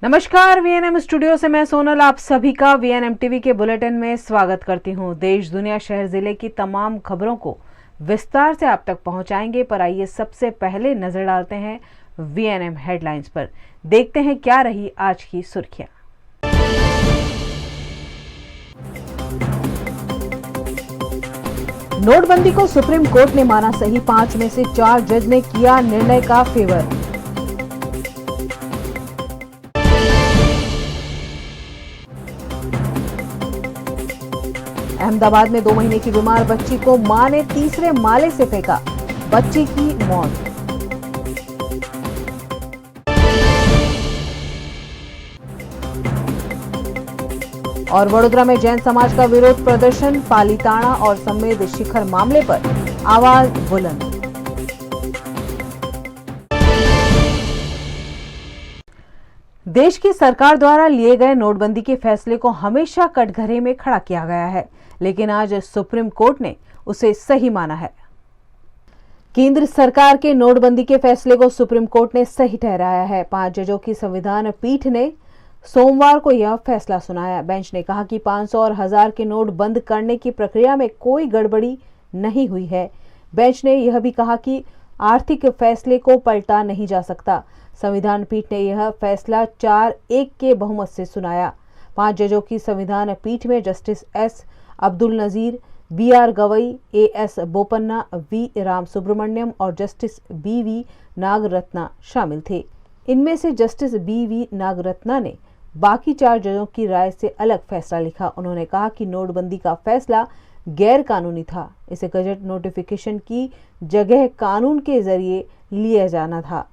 नमस्कार, VNM studio से मैं सोनल आप सभी का वीएनएम टीवी के बुलेटिन में स्वागत करती हूं। देश दुनिया शहर जिले की तमाम खबरों को विस्तार से आप तक पहुंचाएंगे, पर आइए सबसे पहले नजर डालते हैं वीएनएम हेडलाइंस पर। देखते हैं क्या रही आज की सुर्खियां। नोटबंदी को सुप्रीम कोर्ट ने माना सही, 5 में से 4 जज ने किया निर्णय का फेवर। अहमदाबाद में 2 महीने की बीमार बच्ची को मां ने तीसरे माले से फेंका, बच्ची की मौत। और वडोदरा में जैन समाज का विरोध प्रदर्शन, पालीताना और समेत शिखर मामले पर आवाज बुलंद। देश की सरकार द्वारा लिए गए नोटबंदी के फैसले को हमेशा कटघरे में खड़ा किया गया है, लेकिन आज सुप्रीम कोर्ट ने उसे सही माना है। केंद्र सरकार के नोटबंदी के फैसले को सुप्रीम कोर्ट ने सही ठहराया है। 5 जजों की संविधान पीठ ने सोमवार को यह फैसला सुनाया। बेंच ने कहा कि 500 और 1000 के नोट बंद करने की प्रक्रिया में कोई गड़बड़ी नहीं हुई है। बेंच ने यह भी कहा कि आर्थिक फैसले को पलटा नहीं जा सकता। संविधान पीठ ने यह फैसला 4-1 के बहुमत से सुनाया। 5 जजों की संविधान पीठ में justice S Abdul Nazeer, BR Gavai, AS Bopanna, V Ramasubramanian और जस्टिस BV नागरत्ना शामिल थे। इनमें से जस्टिस BV नागरत्ना ने बाकी 4 जजों की राय से अलग फैसला लिखा। उन्होंने कहा कि नोटबंदी का फैसला गैर कानूनी था, इसे गजट नोटिफिकेशन की जगह कानून के जरिए लिया जाना था।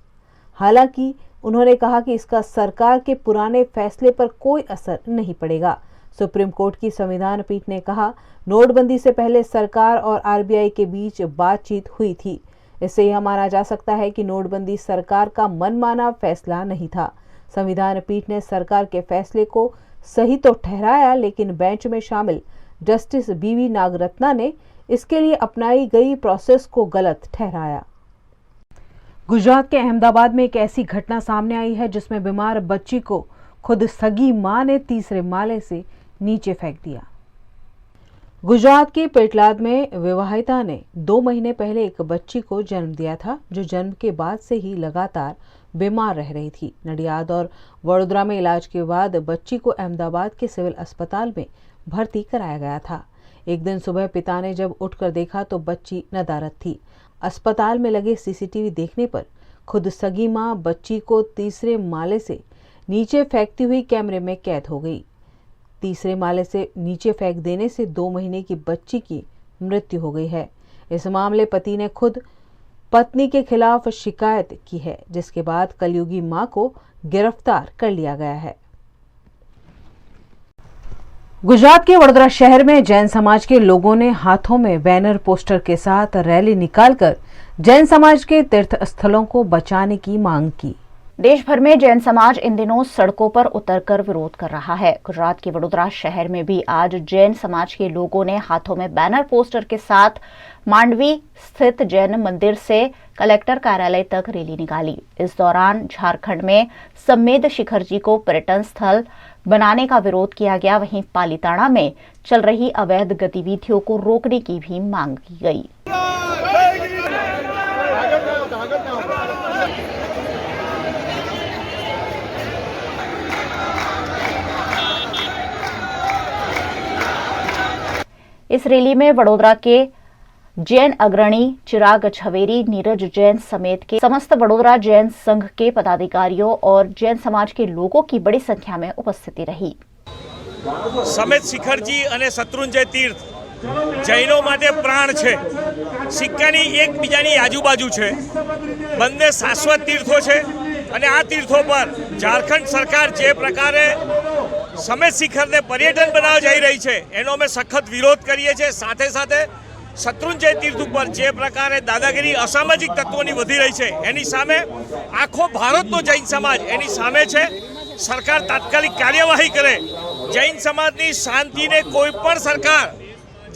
हालांकि उन्होंने कहा कि इसका सरकार के पुराने फैसले पर कोई असर नहीं पड़ेगा। सुप्रीम कोर्ट की संविधान पीठ ने कहा, नोटबंदी से पहले सरकार और RBI के बीच बातचीत हुई थी। इससे यह माना जा सकता है कि नोटबंदी सरकार का मनमाना फैसला नहीं था। संविधान पीठ ने सरकार के फैसले को सही तो ठहराया, लेकिन बेंच में शामिल जस्टिस BV नागरत्ना ने इसके लिए अपनाई गई प्रोसेस को गलत ठहराया। गुजरात के अहमदाबाद में एक ऐसी घटना सामने आई है जिसमें बीमार बच्ची को खुद सगी मां ने तीसरे माले से नीचे फेंक दिया। गुजरात के पेटलाद में विवाहिता ने 2 महीने पहले एक बच्ची को जन्म दिया था, जो जन्म के बाद से ही लगातार बीमार रह रही थी। नडियाद और वडोदरा में इलाज के बाद बच्ची को अहमदाबाद के सिविल अस्पताल में भर्ती कराया गया था। एक दिन सुबह पिता ने जब उठकर देखा तो बच्ची नदारद थी। अस्पताल में लगे CCTV देखने पर खुद सगी मां बच्ची को तीसरे माले से नीचे फेंकती हुई कैमरे में कैद हो गई। तीसरे माले से नीचे फेंक देने से 2 महीने की बच्ची की मृत्यु हो गई है। इस मामले पति ने खुद पत्नी के खिलाफ शिकायत की है, जिसके बाद कलयुगी मां को गिरफ्तार कर लिया गया है। गुजरात के वडोदरा शहर में जैन समाज के लोगों ने हाथों में बैनर पोस्टर के साथ रैली निकालकर जैन समाज के तीर्थ स्थलों को बचाने की मांग की। देश भर में जैन समाज इन दिनों सड़कों पर उतरकर विरोध कर रहा है। गुजरात के वडोदरा शहर में भी आज जैन समाज के लोगों ने हाथों में बैनर पोस्टर के साथ मांडवी स्थित जैन मंदिर से कलेक्टर कार्यालय तक रैली निकाली। इस दौरान झारखंड में समेत शिखर जी को पर्यटन स्थल बनाने का विरोध किया गया। वहीं पालीताना में चल रही अवैध गतिविधियों को रोकने की भी मांग की गई। इस रैली में वडोदरा के जैन अग्रणी चिराग झवेरी, नीरज जैन समेत के समस्त वडोदरा जैन संघ के पदाधिकारियों और जैन समाज के लोगों की बड़ी संख्या में उपस्थिति रही। समेत शिखरजी અને શત્રુંજય તીર્થ જૈનો માટે પ્રાણ છે। સિક્કાની એકબીજાની આજુબાજુ છે, બંને શાશ્વત તીર્થો છે અને આ તીર્થો પર ઝારખંડ સરકાર જે પ્રકારે સમેત શિખરને પર્યટન બનાવવા જઈ રહી છે એનો અમે સખત વિરોધ કરીએ છીએ। સાથે સાથે શત્રુંજય તીર્થ ઉપર જે પ્રકારે દાદાગીરી અસામાજિક તત્વોની વધી રહી છે એની સામે આખો ભારતનો જૈન સમાજ એની સામે છે। સરકાર તાત્કાલિક કાર્યવાહી કરે। જૈન સમાજની શાંતિને કોઈ પણ સરકાર,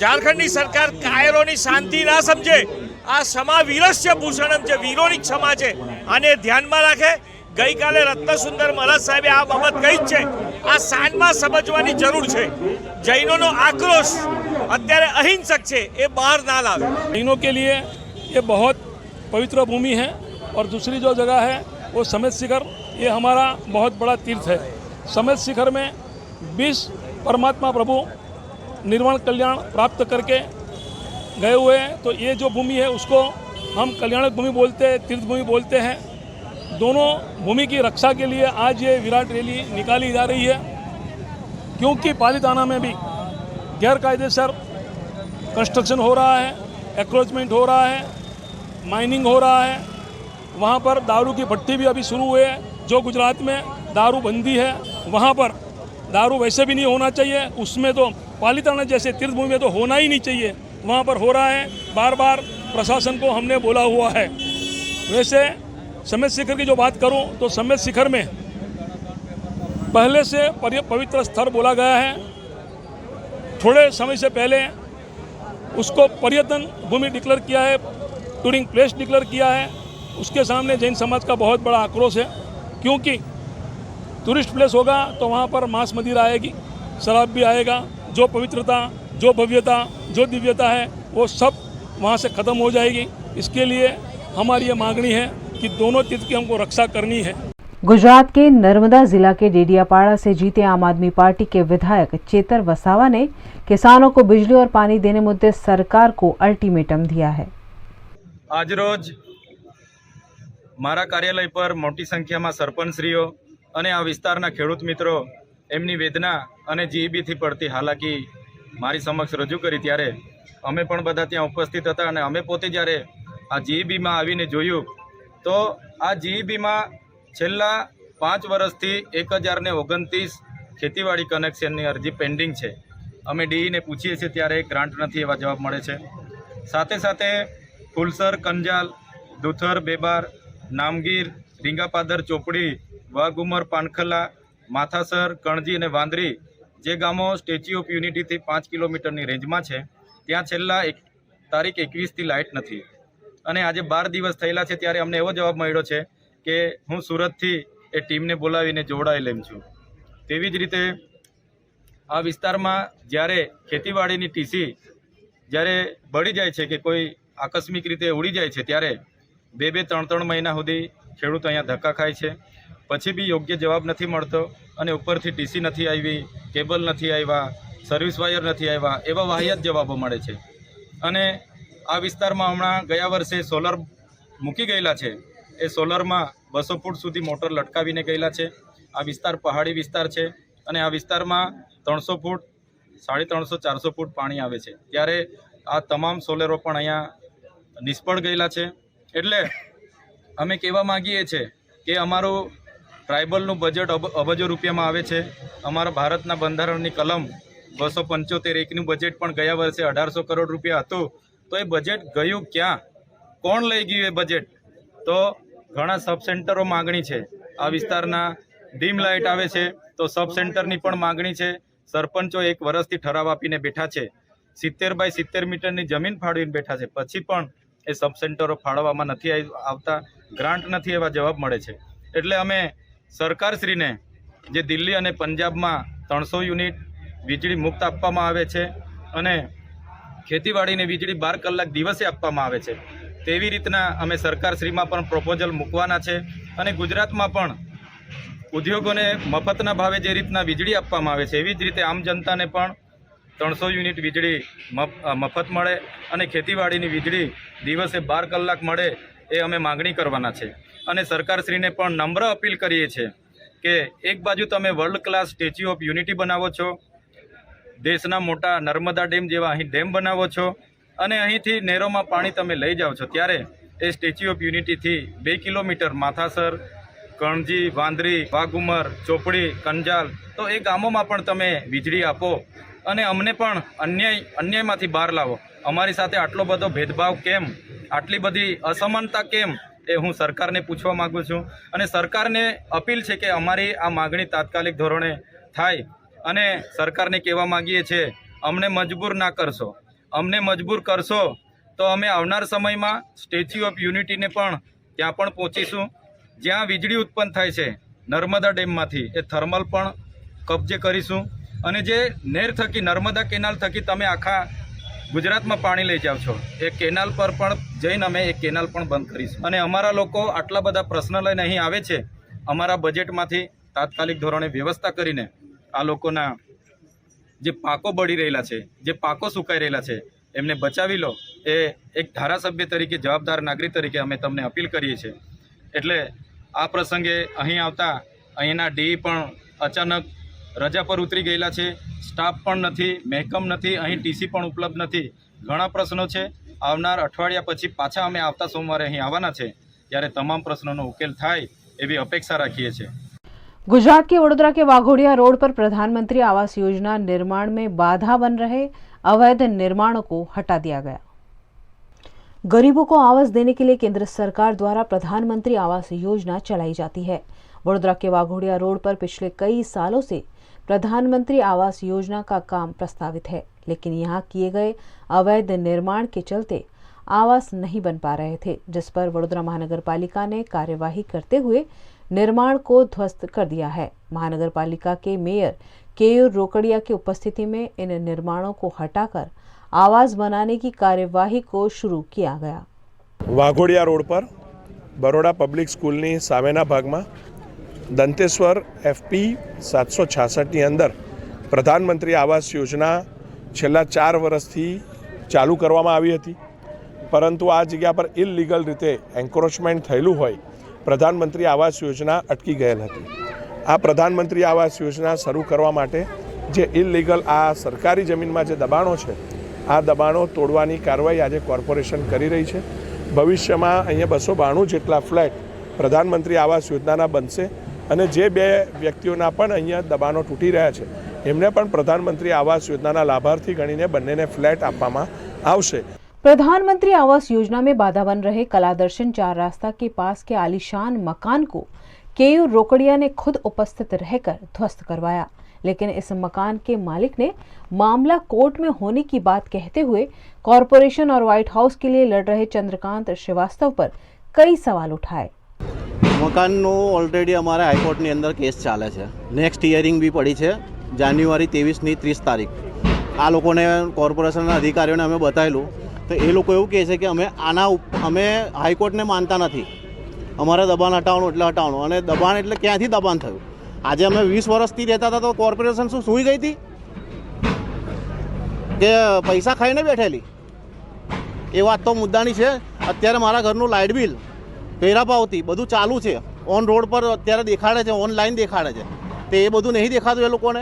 ઝારખંડની સરકાર કાયરોની શાંતિ ના સમજે। આ ક્ષમા વીરસ્ય ભૂષણમ જે વીરોની ક્ષમા છે આને ધ્યાનમાં રાખે। ગઈકાલે રત્નસુંદર મહારાજ સાહેબે આ બાબત કહી જ છે, આ સાંજમાં સમજવાની જરૂર છે। જૈનોનો આક્રોશ અત્યારે અહિંસક છે, એ બહાર ના લાવે। जैनों के लिए ये बहुत पवित्र भूमि है और दूसरी जो जगह है वो समेत शिखर, ये हमारा बहुत बड़ा तीर्थ है। समेत शिखर में 20 परमात्मा प्रभु निर्वाण कल्याण प्राप्त करके गए हुए हैं, तो ये जो भूमि है उसको हम कल्याणक भूमि बोलते हैं, तीर्थ भूमि बोलते हैं। दोनों भूमि की रक्षा के लिए आज ये विराट रैली निकाली जा रही है, क्योंकि पालीताना में भी गैरकायदेसर कंस्ट्रक्शन हो रहा है, एक्रोचमेंट हो रहा है, माइनिंग हो रहा है। वहाँ पर दारू की भट्टी भी अभी शुरू हुई है। जो गुजरात में दारू बंदी है, वहाँ पर दारू वैसे भी नहीं होना चाहिए, उसमें तो पालीताना जैसे तीर्थभूमि में तो होना ही नहीं चाहिए, वहाँ पर हो रहा है। बार बार प्रशासन को हमने बोला हुआ है। वैसे समेत शिखर की जो बात करूँ तो समेत शिखर में पहले से पवित्र स्थल बोला गया है। थोड़े समय से पहले उसको पर्यटन भूमि डिक्लेयर किया है, टूरिंग प्लेस डिक्लेयर किया है। उसके सामने जैन समाज का बहुत बड़ा आक्रोश है, क्योंकि टूरिस्ट प्लेस होगा तो वहाँ पर मांस मदिरा आएगी, शराब भी आएगा। जो पवित्रता, जो भव्यता, जो दिव्यता है वो सब वहाँ से ख़त्म हो जाएगी। इसके लिए हमारी ये मांगनी है कि दोनों तीर्थ की हमको रक्षा करनी है। गुजरात के नर्मदा जिला के डेडियापाड़ा से जीते आम आदमी पार्टी के विधायक चेतर वसावा ने किसानों को बिजली और पानी देने मुद्दे सरकार को अल्टीमेटम दिया है। आज रोज मारा कार्यालय पर मोटी संख्या में सरपंचश्रीओ अने आ विस्तारना खेडूत मित्रों एमनी वेदना अने जीईबी थी पड़ती हालाकी मारी समक्ष रजू करी, त्यारे अमे पण बधा त्यां उपस्थित हता अने अमे पोते ज्यारे आ जीईबी में आवीने जोयुं तो आ जीईबी में छेल्ला 5 वर्षथी 1029 खेतीवाड़ी कनेक्शननी अरजी पेन्डिंग है। अमे डीई ने पूछीए छीए त्यारे ग्रांट नथी एवा जवाब मळे छे। साथे साथे फूलसर, कंजाल, दुथर, बेबार, नामगीर, રીંગાપાદર, ચોપડી, વાઘુમર, પાનખલા, માથાસર, કણજી અને વાંદરી જે ગામો સ્ટેચ્યુ ઓફ યુનિટીથી 5 કિલોમીટરની રેન્જમાં છે ત્યાં છેલ્લા તારીખ 21થી લાઇટ નથી અને આજે 12 દિવસ થયેલા છે, ત્યારે અમને એવો જવાબ મળ્યો છે કે હું સુરતથી એ ટીમને બોલાવીને જોડાઈ લેમ છું। તેવી જ રીતે આ વિસ્તારમાં જ્યારે ખેતીવાડીની ટીસી જ્યારે બળી જાય છે કે કોઈ આકસ્મિક રીતે ઉડી જાય છે, ત્યારે 2-3 મહિના સુધી ખેડૂત અહીંયા ધક્કા ખાય છે, પછી બી યોગ્ય જવાબ નથી મળતો અને ઉપરથી ટીસી નથી આવી, કેબલ નથી આવ્યા, સર્વિસ વાયર નથી આવ્યા, એવા વાહિયાત જવાબો મળે છે। અને આ વિસ્તારમાં હમણાં ગયા વર્ષે સોલર મૂકી ગયેલા છે, એ સોલરમાં 200 ફૂટ સુધી મોટર લટકાવીને ગયેલા છે। આ વિસ્તાર પહાડી વિસ્તાર છે અને આ વિસ્તારમાં 300 ફૂટ, 350-400 ફૂટ પાણી આવે છે, ત્યારે આ તમામ સોલરો પણ અહીંયા નિષ્ફળ ગયેલા છે। એટલે અમે કહેવા માંગીએ છીએ કે અમારું ટ્રાઇબલનું બજેટ અબજો રૂપિયામાં આવે છે। અમારા ભારતના બંધારણની કલમ 275(1) બજેટ પણ ગયા વર્ષે 1800 કરોડ રૂપિયા હતું, તો એ બજેટ ગયું ક્યાં? કોણ લઈ ગયું એ બજેટ? તો ઘણા સબ સેન્ટરો માગણી છે। આ વિસ્તારના ડીમ લાઇટ આવે છે તો સબ સેન્ટરની પણ માગણી છે। સરપંચો 1 વર્ષથી ઠરાવ આપીને બેઠા છે, 70 બાય 70 મીટરની જમીન ફાળવીને બેઠા છે, પછી પણ એ સબ સેન્ટરો ફાળવવામાં નથી આવતા, ગ્રાન્ટ નથી એવા જવાબ મળે છે। એટલે અમે સરકારશ્રીને જે દિલ્હી અને પંજાબમાં 300 યુનિટ વીજળી મુક્ત આપવામાં આવે છે અને ખેતીવાડીને વીજળી 12 કલાક દિવસે આપવામાં આવે છે, તેવી રીતના અમે સરકારશ્રીમાં પણ પ્રોપોઝલ મૂકવાના છે અને ગુજરાતમાં પણ ઉદ્યોગોને મફતના ભાવે જે રીતના વીજળી આપવામાં આવે છે એવી જ રીતે આમ જનતાને પણ 300 યુનિટ વીજળી મફત મળે અને ખેતીવાડીની વીજળી દિવસે 12 કલાક મળે, એ અમે માગણી કરવાના છે। અને સરકારશ્રીને પણ નમ્ર અપીલ કરીએ છીએ કે એક બાજુ તમે world class statue of unity બનાવો છો, દેશના મોટા નર્મદા ડેમ જેવા અહીં ડેમ બનાવો છો અને અહીંથી નહેરોમાં પાણી તમે લઈ જાઓ છો, ત્યારે એ સ્ટેચ્યુ ઓફ યુનિટીથી 2 કિલોમીટર માથાસર, કણજી, વાંદરી, વાઘુમર, ચોપડી, કંજાલ, તો એ ગામોમાં પણ તમે વીજળી આપો અને અમને પણ અન્યાયમાંથી બહાર લાવો। અમારી સાથે આટલો બધો ભેદભાવ કેમ, આટલી બધી અસમાનતા કેમ, એ હું સરકારને પૂછવા માગું છું અને સરકારને અપીલ છે કે અમારી આ માગણી તાત્કાલિક ધોરણે થાય અને સરકારને કહેવા માગીએ છીએ અમને મજબૂર ના કરશો, અમને મજબૂર કરશો તો અમે આવનાર સમયમાં સ્ટેચ્યુ ઓફ યુનિટીને પણ ત્યાં પણ પહોંચીશું જ્યાં વીજળી ઉત્પન્ન થાય છે નર્મદા ડેમમાંથી એ થર્મલ પણ કબજે કરીશું અને જે નેર થકી નર્મદા કેનાલ થકી તમે આખા ગુજરાતમાં પાણી લઈ જાઓ છો એ કેનાલ પર પણ જઈને અમે એ કેનાલ પણ બંધ કરીશું અને અમારા લોકો આટલા બધા પ્રશ્ન લઈને અહીં આવે છે અમારા બજેટમાંથી તાત્કાલિક ધોરણે વ્યવસ્થા કરીને આ લોકોના જે પાકો બળી રહેલા છે જે પાકો સુકાઈ રહેલા છે એમને બચાવી લો એ એક ધારાસભ્ય તરીકે જવાબદાર નાગરિક તરીકે અમે તમને અપીલ કરીએ છીએ એટલે આ પ્રસંગે અહીં આવતા અહીંના ડી પણ અચાનક રજા પર ઉતરી ગયેલા છે સ્ટાફ પણ નથી મહેકમ નથી અહીં ટીસી પણ ઉપલબ્ધ નથી ઘણા પ્રશ્નો છે આવનાર અઠવાડિયા પછી પાછા અમે આવતા સોમવારે અહીં આવવાના છે ત્યારે તમામ પ્રશ્નોનો ઉકેલ થાય એવી અપેક્ષા રાખીએ છીએ। गुजरात के वडोदरा के वाघोडिया रोड पर प्रधानमंत्री आवास योजना निर्माण में बाधा बन रहे अवैध निर्माणों को हटा दिया गया। गरीबों को आवास देने के लिए केंद्र सरकार द्वारा प्रधानमंत्री आवास योजना चलाई जाती है। वडोदरा के वाघोडिया रोड पर पिछले कई सालों से प्रधानमंत्री आवास योजना का काम प्रस्तावित है, लेकिन यहाँ किए गए अवैध निर्माण के चलते आवास नहीं बन पा रहे थे, जिस पर वडोदरा महानगर पालिका ने कार्यवाही करते हुए निर्माण को ध्वस्त कर दिया है। महानगर पालिका के मेयर केयूर रोकड़िया की उपस्थिति में इन निर्माणों को हटाकर आवास बनाने की कार्यवाही को शुरू किया गया। वाघोडिया रोड पर बरोड़ा पब्लिक स्कूलनी सामेना भागमां दंतेश्वर FP 766 अंदर प्रधानमंत्री आवास योजना छेल्ला 4 वर्षथी चालू करवामां आवी हती, परंतु आ जग्या पर इलीगल रीते एन्क्रोचमेंट थयेलुं होय प्रधानमंत्री आवास योजना अटकी गયેલ હતી। આ પ્રધાનમંત્રી આવાસ યોજના શરૂ કરવા માટે જે ઇલીગલ આ સરકારી જમીનમાં જે દબાણો છે આ દબાણો તોડવાની કાર્યવાહી આજે કોર્પોરેશન કરી રહી છે। ભવિષ્યમાં અહીંયા 292 જેટલા ફ્લેટ પ્રધાનમંત્રી આવાસ યોજનાના બનશે અને જે બે વ્યક્તિઓના પણ અહીંયા દબાણો તૂટી રહ્યા છે એમને પણ પ્રધાનમંત્રી આવાસ યોજનાના લાભાર્થી ગણીને બંનેને ફ્લેટ આપવામાં આવશે। प्रधानमंत्री आवास योजना में बाधा बन रहे कलादर्शन 4 रास्ता के पास के आलीशान मकान को केयूर रोकड़िया ने खुद उपस्थित रहकर ध्वस्त करवाया, लेकिन इस मकान के मालिक ने मामला कोर्ट में होने की बात कहते हुए कॉरपोरेशन और व्हाइट हाउस के लिए लड़ रहे चंद्रकांत श्रीवास्तव पर कई सवाल उठाए। મકાનનો ઓલરેડી અમારે હાઈકોર્ટની અંદર કેસ ચાલે છે, નેક્સ્ટ હિયરિંગ બી પડી છે જાન્યુઆરી 23ની 30 તારીખ। આ લોકોને કોર્પોરેશનના અધિકારીઓને અમે બતાવેલું તો એ લોકો એવું કહે છે કે અમે હાઈકોર્ટને માનતા નથી, અમારે દબાણ હટાવવાનું એટલે હટાવવાનું અને દબાણ એટલે ક્યાંથી દબાણ થયું? આજે અમે 20 વર્ષથી રહેતા હતા તો કોર્પોરેશન શું સૂઈ ગઈ હતી કે પૈસા ખાઈને બેઠેલી? એ વાત તો મુદ્દાની છે। અત્યારે મારા ઘરનું લાઇટ બિલ પેરા પાવતી બધું ચાલુ છે, ઓન રોડ પર અત્યારે દેખાડે છે, ઓનલાઈન દેખાડે છે, તો એ બધું નહીં દેખાતું એ લોકોને।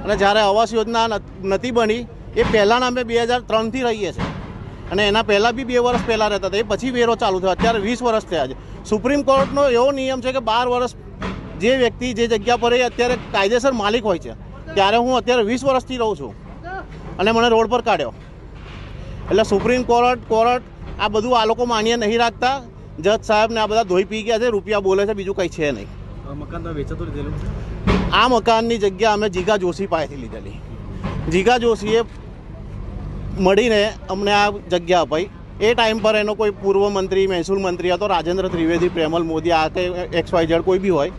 અને જ્યારે આવાસ યોજના નથી બની એ પહેલાંના અમે 2003થી રહીએ છીએ અને એના પહેલાં બી 2 વર્ષ પહેલાં રહેતા હતા, એ પછી વેરો ચાલુ થયો, અત્યારે 20 વર્ષ થયા છે। સુપ્રીમ કોર્ટનો એવો નિયમ છે કે 12 વર્ષ જે વ્યક્તિ જે જગ્યા પર એ અત્યારે કાયદેસર માલિક હોય છે, ત્યારે હું અત્યારે 20 વર્ષથી રહું છું અને મને રોડ પર કાઢ્યો। એટલે સુપ્રીમ કોર્ટ આ બધું આ લોકો માન્ય નહીં રાખતા। જજ સાહેબને આ બધા ધોઈ પી ગયા છે, રૂપિયા બોલે છે, બીજું કંઈ છે નહીં। આ મકાનની જગ્યા અમે જીગા જોશી પાસેથી લીધેલી। જીગા જોશીએ મળીને અમને આ જગ્યા અપાઈ। એ ટાઈમ પર એનો કોઈ પૂર્વ મંત્રી મહેસૂલ મંત્રી હતો રાજેન્દ્ર ત્રિવેદી, પ્રેમલ મોદી, આ કે XYZ કોઈ બી હોય,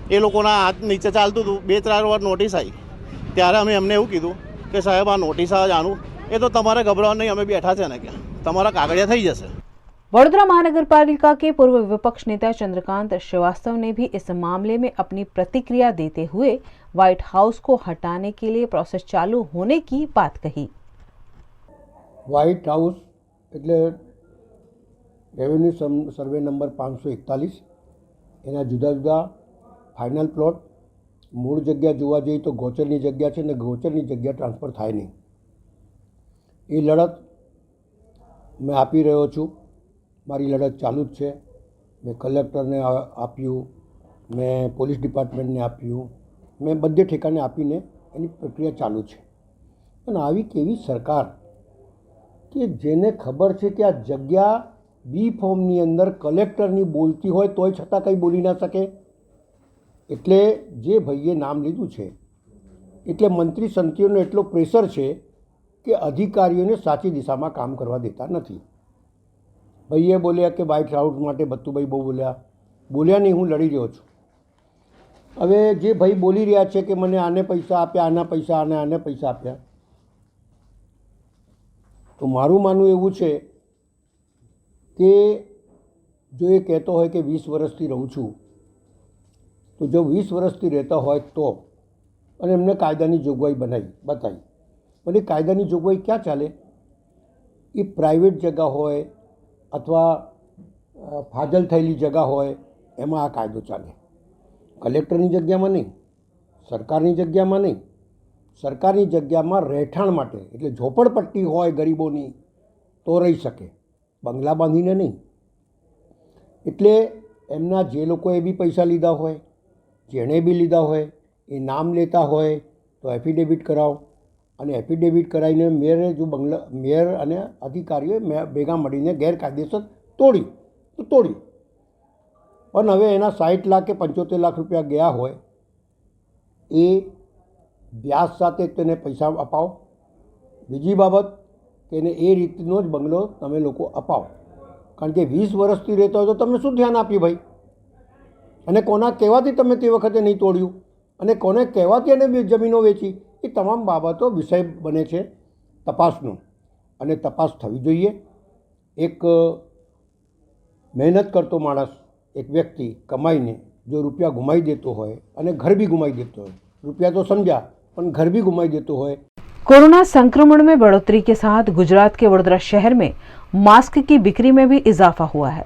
એ લોકોના હાથ નીચે ચાલતું હતું। 2-3 વાર નોટિસ આવી ત્યારે અમે એમને એવું કીધું કે સાહેબ આ નોટિસ આવે જાણું એ તો તમારે ગભરાવાનું નહીં, અમે બેઠા છે ને કે તમારા કાગળિયા થઈ જશે। वडोदरा महानगर पालिका के पूर्व विपक्ष नेता चंद्रकांत श्रीवास्तव ने भी इस मामले में अपनी प्रतिक्रिया देते हुए व्हाइट हाउस को हटाने के लिए प्रोसेस चालू होने की बात कही। व्हाइट हाउस એટલે રેવન્યુ સર્વે નંબર 541 એના જુદા જુદા ફાઇનલ પ્લોટ મૂળ જગ્યા જોવા જઈએ તો ગોચરની જગ્યા છે ને ગોચરની જગ્યા ટ્રાન્સફર થાય નહીં। એ લડત મેં આપી રહ્યો છું, મારી લડત ચાલુ જ છે। મેં કલેક્ટરને આપ્યું, મેં પોલીસ ડિપાર્ટમેન્ટને આપ્યું, મેં બધે ઠેકાને આપીને એની પ્રક્રિયા ચાલુ છે। પણ આવી કેવી સરકાર કે જેને ખબર છે કે આ જગ્યા બી ફોર્મની અંદર કલેક્ટરની બોલતી હોય તોય છતાં કંઈ બોલી ના શકે। એટલે જે ભાઈએ નામ લીધું છે એટલે મંત્રી સંત્રીઓનો એટલો પ્રેશર છે કે અધિકારીઓને સાચી દિશામાં કામ કરવા દેતા નથી। ભાઈએ બોલ્યા કે વ્હાઇટ હાઉસ માટે બત્તુભાઈ બહુ બોલ્યા, બોલ્યા નહીં, હું લડી રહ્યો છું. હવે જે ભાઈ બોલી રહ્યા છે કે મને આને પૈસા આપ્યા, આના પૈસા, આને પૈસા આપ્યા, તો મારું માનવું એવું છે કે જો એ કહેતો હોય કે 20 વર્ષથી રહું છું, તો જો 20 વર્ષથી રહેતા હોય તો, અને એમને કાયદાની જોગવાઈ બતાવી, પણ એ કાયદાની જોગવાઈ ક્યાં ચાલે? એ પ્રાઇવેટ જગા હોય અથવા ફાજલ થયેલી જગા હોય એમાં આ કાયદો ચાલે. કલેક્ટરની જગ્યામાં નહીં, સરકારની જગ્યામાં નહીં. સરકારની જગ્યામાં રહેઠાણ માટે, એટલે ઝોપડપટ્ટી હોય ગરીબોની તો રહી શકે, બંગલા બાંધીને નહીં. એટલે એમના જે લોકોએ બી પૈસા લીધા હોય, જેણે બી લીધા હોય, એ નામ લેતા હોય તો એફિડેવિટ કરાવો, અને એફિડેવિટ કરાવીને મેયર અને અધિકારીઓએ ભેગા મળીને ગેરકાયદેસર તોડી. પણ હવે એના 60 લાખ કે 75 લાખ રૂપિયા ગયા હોય, એ વ્યાજ સાથે તેને પૈસા અપાવો. બીજી બાબત કે એને એ રીતનો જ બંગલો તમે લોકો અપાવો, કારણ કે 20 વર્ષથી રહેતા હોય તો તમને શું ધ્યાન આપ્યું ભાઈ? અને કોના કહેવાથી તમે તે વખતે નહીં તોડ્યું, અને કોને કહેવાથી એને જમીનો વેચી? એ તમામ બાબતો વિષય બને છે તપાસનો, અને તપાસ થવી જોઈએ. એક મહેનત કરતો માણસ, એક વ્યક્તિ કમાઈને જો रुपया गुमाई देते હોય અને घर भी गुमाई देते હોય, रुपया तो समझा पर घर भी गुमाई देते હોય. कोरोना संक्रमण में बढ़ोतरी के साथ गुजरात के वडोदरा शहर में मास्क की बिक्री में भी इजाफा हुआ है.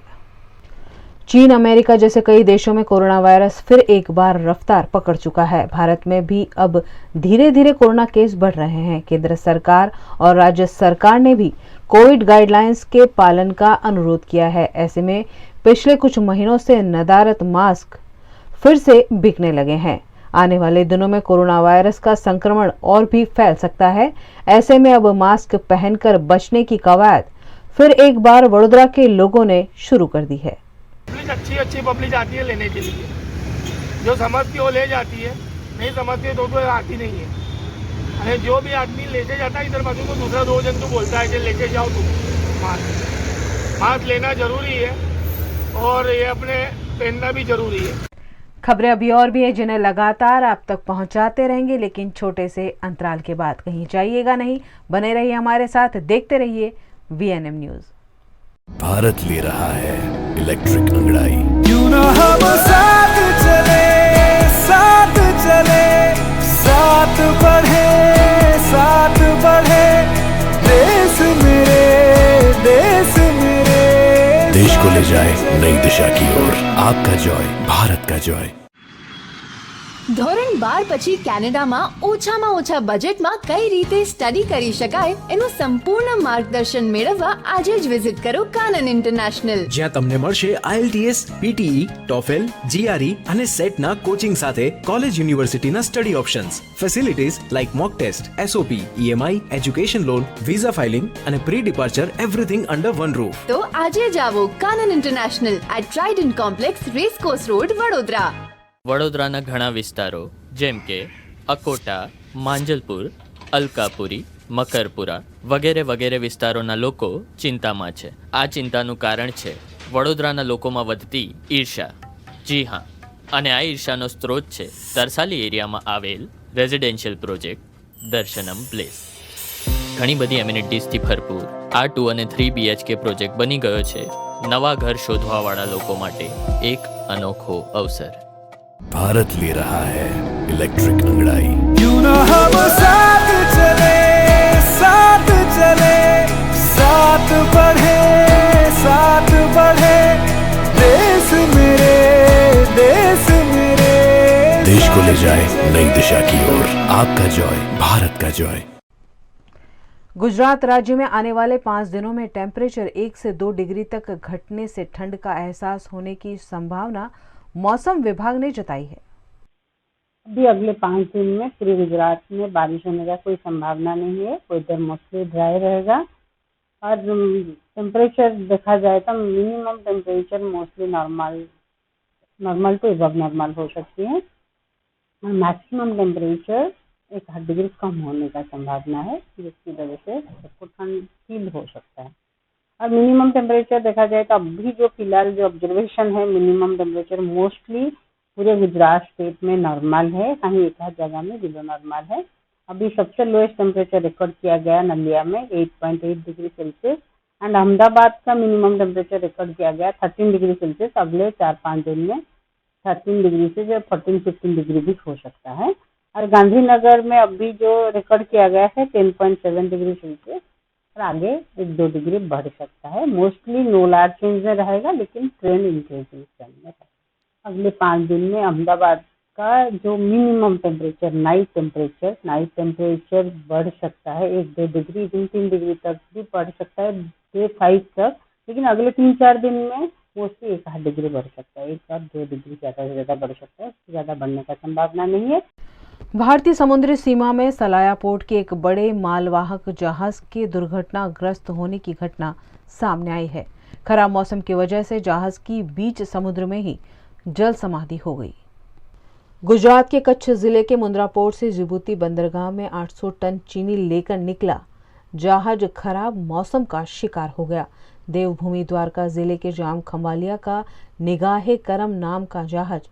चीन, अमेरिका जैसे कई देशों में कोरोना वायरस फिर एक बार रफ्तार पकड़ चुका है. भारत में भी अब धीरे धीरे कोरोना केस बढ़ रहे हैं. केंद्र सरकार और राज्य सरकार ने भी कोविड गाइडलाइंस के पालन का अनुरोध किया है. ऐसे में पिछले कुछ महीनों से नदारद मास्क फिर से बिकने लगे हैं. आने वाले दिनों में कोरोना वायरस का संक्रमण और भी फैल सकता है. ऐसे में अब मास्क पहनकर बचने की कवायद फिर एक बार वडोदरा के लोगों ने शुरू कर दी है. अच्छी पब्लिक आती है लेने के लिए, जो समझती है वो ले जाती है, नहीं समझती है तो आती नहीं है. अरे जो भी आदमी लेके जाता है इधर बाजू को दूसरा 2 जन तो बोलता है कि लेके जाओ तुम मास्क लेना जरूरी है और ये अपने पहनना भी जरूरी है. खबरें अभी और भी है जिन्हें लगातार आप तक पहुंचाते रहेंगे, लेकिन छोटे से अंतराल के बाद. कहीं जाइएगा नहीं, बने रहिए हमारे साथ, देखते रहिए VNM न्यूज. भारत ले रहा है इलेक्ट्रिक अंगड़ाई. क्यों ना हम साथ चले, साथ चले, साथ बढ़े, साथ बढ़े. देश मेरे, देश मेरे, देश को ले जाए नई दिशा की ओर. आपका जॉय, भारत का जॉय. ધોરણ 12 પછી કેનેડામાં ઓછામાં ઓછા બજેટમાં કઈ રીતે સ્ટડી કરી શકાય એનું સંપૂર્ણ માર્ગદર્શન મેળવવા આજે જ વિઝિટ કરો કાનન ઇન્ટરનેશનલ, જ્યાં તમને મળશે IELTS, PTE, TOEFL, GRE અને સેટના કોચિંગ સાથે કોલેજ યુનિવર્સિટીના study options, facilities like mock test, SOP, EMI, education loan, visa filing અને pre departure everything under one roof. તો આજે જ આવો Kanan international at Trident complex, racecourse road, Vadodara. વડોદરાના ઘણા વિસ્તારો જેમ કે અકોટા, માંજલપુર, અલકાપુરી, મકરપુરા વગેરે વગેરે વિસ્તારોના લોકો ચિંતામાં છે. આ ચિંતાનું કારણ છે વડોદરાના લોકોમાં વધતી ઈર્ષા. જી હા, અને આ ઈર્ષાનો સ્ત્રોત છે તરસાલી એરિયામાં આવેલ રેઝિડેન્શિયલ પ્રોજેક્ટ દર્શનમ પ્લેસ. ઘણી બધી એમ્યુનિટીઝથી ભરપૂર આ 2 અને 3 BHK પ્રોજેક્ટ બની ગયો છે નવા ઘર શોધવાવાળા લોકો માટે એક અનોખો અવસર. भारत ले रहा है इलेक्ट्रिक अंगड़ाई. क्यों ना हम साथ चले, साथ चले, साथ बढ़े, साथ बढ़े. देश मेरे, देश मेरे, देश को ले जाए नई दिशा की ओर. आपका जॉय, भारत का जॉय. गुजरात राज्य में आने वाले 5 दिनों में टेम्परेचर 1 से 2 डिग्री तक घटने से ठंड का एहसास होने की संभावना मौसम विभाग ने जताई है. अभी अगले 5 दिन में पूरे गुजरात में बारिश होने का कोई संभावना नहीं है. वेदर मोस्टली ड्राई रहेगा और टेम्परेचर देखा जाए तो minimum temperature mostly normal to above normal हो सकती है. मैक्सिमम टेम्परेचर 1 डिग्री कम होने का संभावना है, जिसकी वजह से सबको ठंड फील हो सकता है. और मिनिमम टेम्परेचर देखा जाए तो अभी जो फिलहाल जो ऑब्जर्वेशन है मिनिमम टेम्परेचर मोस्टली पूरे गुजरात स्टेट में नॉर्मल है, कहीं एक आध जगह में बिलो नॉर्मल है। अभी सबसे लोएस्ट टेम्परेचर रिकॉर्ड किया गया नलिया में 8.8 डिग्री सेल्सियस एंड अहमदाबाद का मिनिमम टेम्परेचर रिकॉर्ड किया गया 13 डिग्री सेल्सियस। अगले 4-5 दिन में 13 डिग्री से जो 14-15 डिग्री भी हो सकता है। और गांधीनगर में अभी जो रिकॉर्ड किया गया है 10.7 डिग्री सेल्सियस और आगे 1-2 डिग्री बढ़ सकता है। मोस्टली नो लार्ज चेंज में रहेगा लेकिन ट्रेंड इंक्रीजिंग में रहेगा। अगले 5 दिन में अहमदाबाद का जो मिनिमम टेम्परेचर नाइट टेम्परेचर बढ़ सकता है 1-2 डिग्री, इवन 3 डिग्री तक भी बढ़ सकता है डे 5 तक। लेकिन अगले 3-4 दिन में मोस्टली 1-8 डिग्री बढ़ सकता है, 1-2 डिग्री ज़्यादा से ज़्यादा बढ़ सकता है, उससे ज़्यादा बढ़ने का संभावना नहीं है। भारतीय समुद्री सीमा में सलाया पोर्ट के एक बड़े मालवाहक जहाज के दुर्घटनाग्रस्त होने की घटना सामने आई है। खराब मौसम की वजह से जहाज की बीच समुद्र में ही जल समाधि हो गई। गुजरात के कच्छ जिले के मुंद्रा पोर्ट से जिबूती बंदरगाह में 800 टन चीनी लेकर निकला जहाज खराब मौसम का शिकार हो गया। देवभूमि द्वारका जिले के जाम खंबालिया का निगाहे करम नाम का जहाज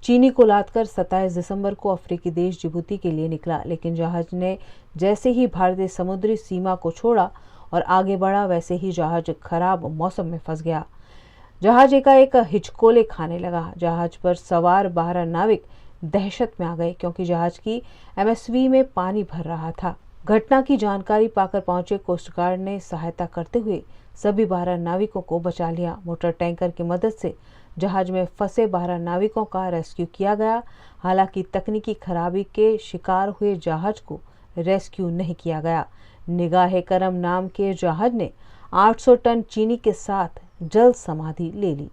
चीनी को लादकर 27 दिसंबर को अफ्रीकी देश जिबूती के लिए निकला, लेकिन जहाज ने जैसे ही भारतीय समुद्री सीमा को छोड़ा और आगे बढ़ा वैसे ही जहाज खराब मौसम में फंस गया। जहाज एकाएक हिचकोले खाने लगा। जहाज पर सवार 12 नाविक दहशत में आ गए क्योंकि जहाज की एमएसवी में पानी भर रहा था। घटना की जानकारी पाकर पहुंचे कोस्ट गार्ड ने सहायता करते हुए सभी 12 नाविकों को बचा लिया। मोटर टैंकर की मदद से जहाज में फंसे 12 नाविकों का रेस्क्यू किया गया। हालांकि तकनीकी खराबी के शिकार हुए जहाज को रेस्क्यू नहीं किया गया। निगाहे करम नाम के जहाज ने 800 टन चीनी के साथ जल समाधि ले ली।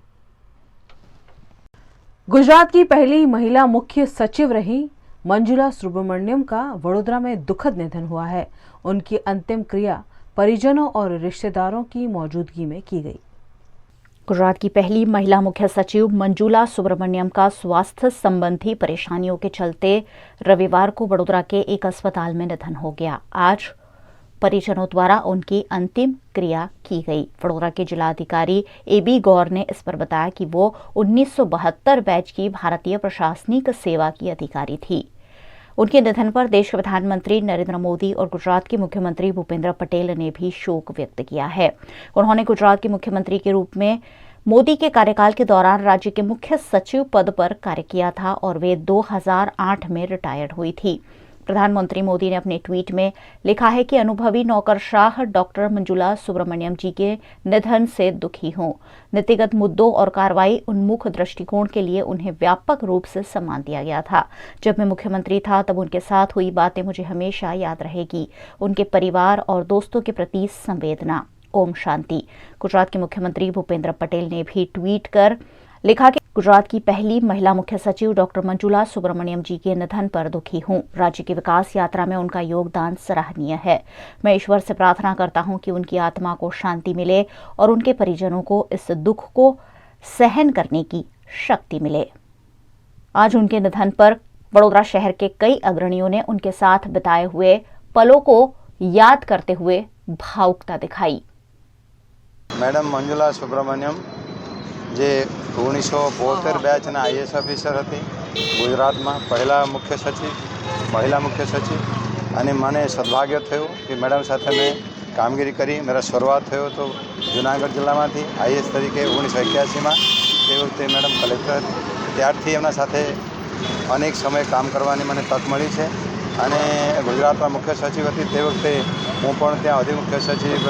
गुजरात की पहली महिला मुख्य सचिव रही मंजुला सुब्रमण्यम का वडोदरा में दुखद निधन हुआ है। उनकी अंतिम क्रिया परिजनों और रिश्तेदारों की मौजूदगी में की गई। गुजरात की पहली महिला मुख्य सचिव मंजुला सुब्रमण्यम का स्वास्थ्य संबंधी परेशानियों के चलते रविवार को वडोदरा के एक अस्पताल में निधन हो गया। आज परिजनों द्वारा उनकी अंतिम क्रिया की गई। वडोदरा के जिलाधिकारी AB गौर ने इस पर बताया कि वो 1972 बैच की भारतीय प्रशासनिक सेवा की अधिकारी थी। उनके निधन पर देश के प्रधानमंत्री नरेंद्र मोदी और गुजरात के मुख्यमंत्री भूपेंद्र पटेल ने भी शोक व्यक्त किया है। उन्होंने गुजरात के मुख्यमंत्री के रूप में मोदी के कार्यकाल के दौरान राज्य के मुख्य सचिव पद पर कार्य किया था और वे 2008 में रिटायर्ड हुई थी। प्रधानमंत्री मोदी ने अपने ट्वीट में लिखा है कि अनुभवी नौकरशाह डॉक्टर मंजुला सुब्रमण्यम जी के निधन से दुखी हूं। नीतिगत मुद्दों और कार्रवाई उन्मुख दृष्टिकोण के लिए उन्हें व्यापक रूप से सम्मान दिया गया था। जब मैं मुख्यमंत्री था तब उनके साथ हुई बातें मुझे हमेशा याद रहेगी। उनके परिवार और दोस्तों के प्रति संवेदना। ओम शांति। गुजरात के मुख्यमंत्री भूपेंद्र पटेल ने भी ट्वीट कर लिखा कि गुजरात की पहली महिला मुख्य सचिव डॉक्टर मंजुला सुब्रमण्यम जी के निधन पर दुखी हूं। राज्य की विकास यात्रा में उनका योगदान सराहनीय है। मैं ईश्वर से प्रार्थना करता हूं कि उनकी आत्मा को शांति मिले और उनके परिजनों को इस दुख को सहन करने की शक्ति मिले। आज उनके निधन पर वडोदरा शहर के कई अग्रणियों ने उनके साथ बिताए हुए पलों को याद करते हुए भावुकता दिखाई। मैडम मंजुला सुब्रमण्यम જે 1972 બેચના IAS ઓફિસર હતી ગુજરાતમાં પહેલા મુખ્ય સચિવ મહિલા મુખ્ય સચિવ અને મને સદભાગ્ય થયું કે મેડમ સાથે મેં કામગીરી કરી। મારા શરૂઆત થયો તો જૂનાગઢ જિલ્લામાંથી IAS તરીકે 1981માં તે વખતે મેડમ કલેક્ટર હતી। ત્યારથી એમના સાથે અનેક સમય કામ કરવાની મને તક મળી છે અને ગુજરાતમાં મુખ્ય સચિવ હતી તે વખતે હું પણ ત્યાં અધિક મુખ્ય સચિવ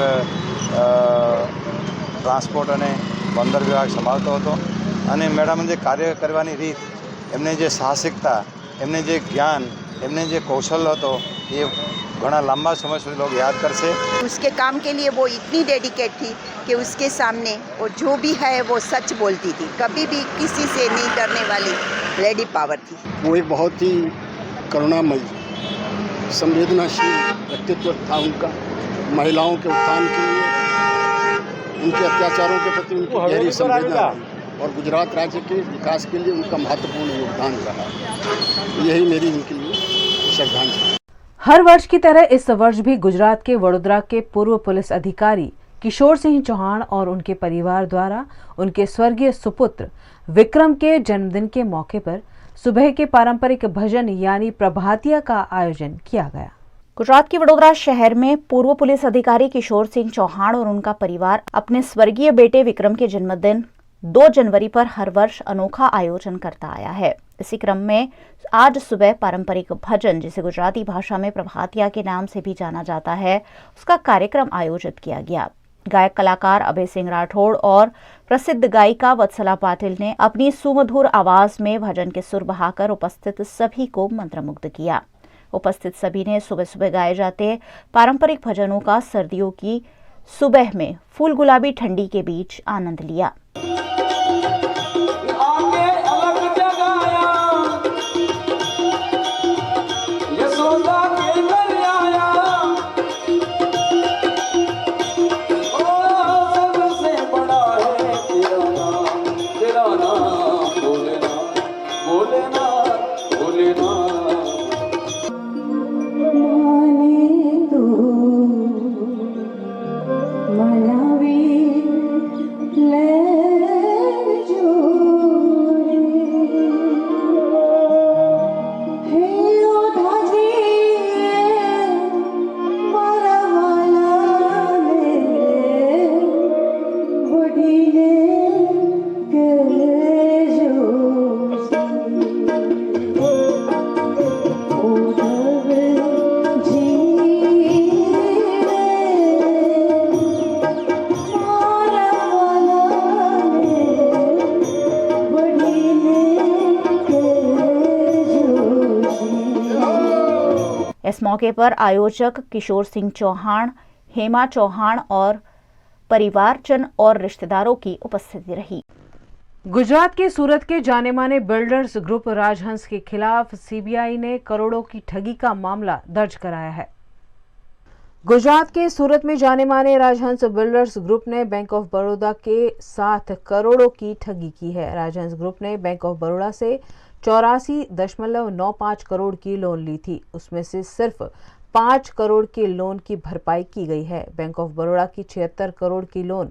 ટ્રાન્સપોર્ટ અને બંદર વિભાગ સંભાળતો હતો અને મેડમ જે કાર્ય કરવાની રીત, એમને જે સાહસિકતા, એમને જે જ્ઞાન, એમને જે કૌશલ હતો એ ઘણા લંબા સમય સુધી લોકો યાદ કરશે। उसके काम के लिए वो इतनी डेडिकेट थी कि उसके सामने वो जो भी है वो सच बोलती थी, कभी भी किसी से नहीं डरने वाली लेडी पावर थी। वो एक बहुत ही करुणामयी संवेदनाशील व्यक्तित्व था उनका। महिलाओं के उत्थान के लिए, उनके अत्याचारों के प्रति उनकी गहरी संवेदना और गुजरात राज्य के विकास के लिए उनका महत्वपूर्ण योगदान रहा। यही मेरी उनके लिए श्रद्धांजलि। हर वर्ष की तरह इस वर्ष भी गुजरात के वडोदरा के पूर्व पुलिस अधिकारी किशोर सिंह चौहान और उनके परिवार द्वारा उनके स्वर्गीय सुपुत्र विक्रम के जन्मदिन के मौके पर सुबह के पारंपरिक भजन यानी प्रभातिया का आयोजन किया गया। गुजरात के वडोदरा शहर में पूर्व पुलिस अधिकारी किशोर सिंह चौहान और उनका परिवार अपने स्वर्गीय बेटे विक्रम के जन्मदिन 2 जनवरी पर हर वर्ष अनोखा आयोजन करता आया है। इसी क्रम में आज सुबह पारंपरिक भजन, जिसे गुजराती भाषा में प्रभातिया के नाम से भी जाना जाता है, उसका कार्यक्रम आयोजित किया गया। गायक कलाकार अभय सिंह राठौड़ और प्रसिद्ध गायिका वत्सला पाटिल ने अपनी सुमधुर आवाज में भजन के सुर बहाकर उपस्थित सभी को मंत्रमुग्ध किया। उपस्थित सभी ने सुबह सुबह गाए जाते पारंपरिक भजनों का सर्दियों की सुबह में फूल गुलाबी ठंडी के बीच आनंद लिया। इस मौके पर आयोजक किशोर सिंह चौहान, हेमा चौहान और परिवारजन और रिश्तेदारों की उपस्थिति रही। गुजरात के सूरत के जाने माने बिल्डर्स ग्रुप राजहंस के खिलाफ सीबीआई ने करोड़ों की ठगी का मामला दर्ज कराया है। गुजरात के सूरत में जाने माने राजहंस बिल्डर्स ग्रुप ने बैंक ऑफ बड़ौदा के साथ करोड़ों की ठगी की है। राजहंस ग्रुप ने बैंक ऑफ बड़ौदा से 84.95 करोड़ की लोन ली थी। उसमें से सिर्फ 5 करोड़ के लोन की भरपाई की गई है। बैंक ऑफ बड़ौदा की 76 करोड़ की लोन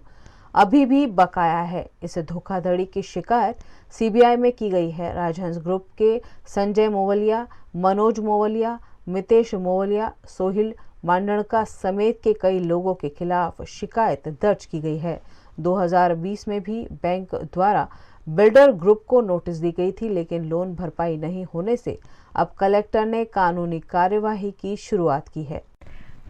अभी भी बकाया है। इस धोखाधड़ी की शिकायत सीबीआई में की गई है। राजहंस ग्रुप के संजय मोवलिया, मनोज मोवलिया, मितेश मोवलिया, सोहिल मांडणका समेत के कई लोगों के खिलाफ शिकायत दर्ज की गई है। 2020 में भी बैंक द्वारा बिल्डर ग्रुप को नोटिस दी गई थी, लेकिन लोन भरपाई नहीं होने से अब कलेक्टर ने कानूनी कार्यवाही की शुरुआत की है।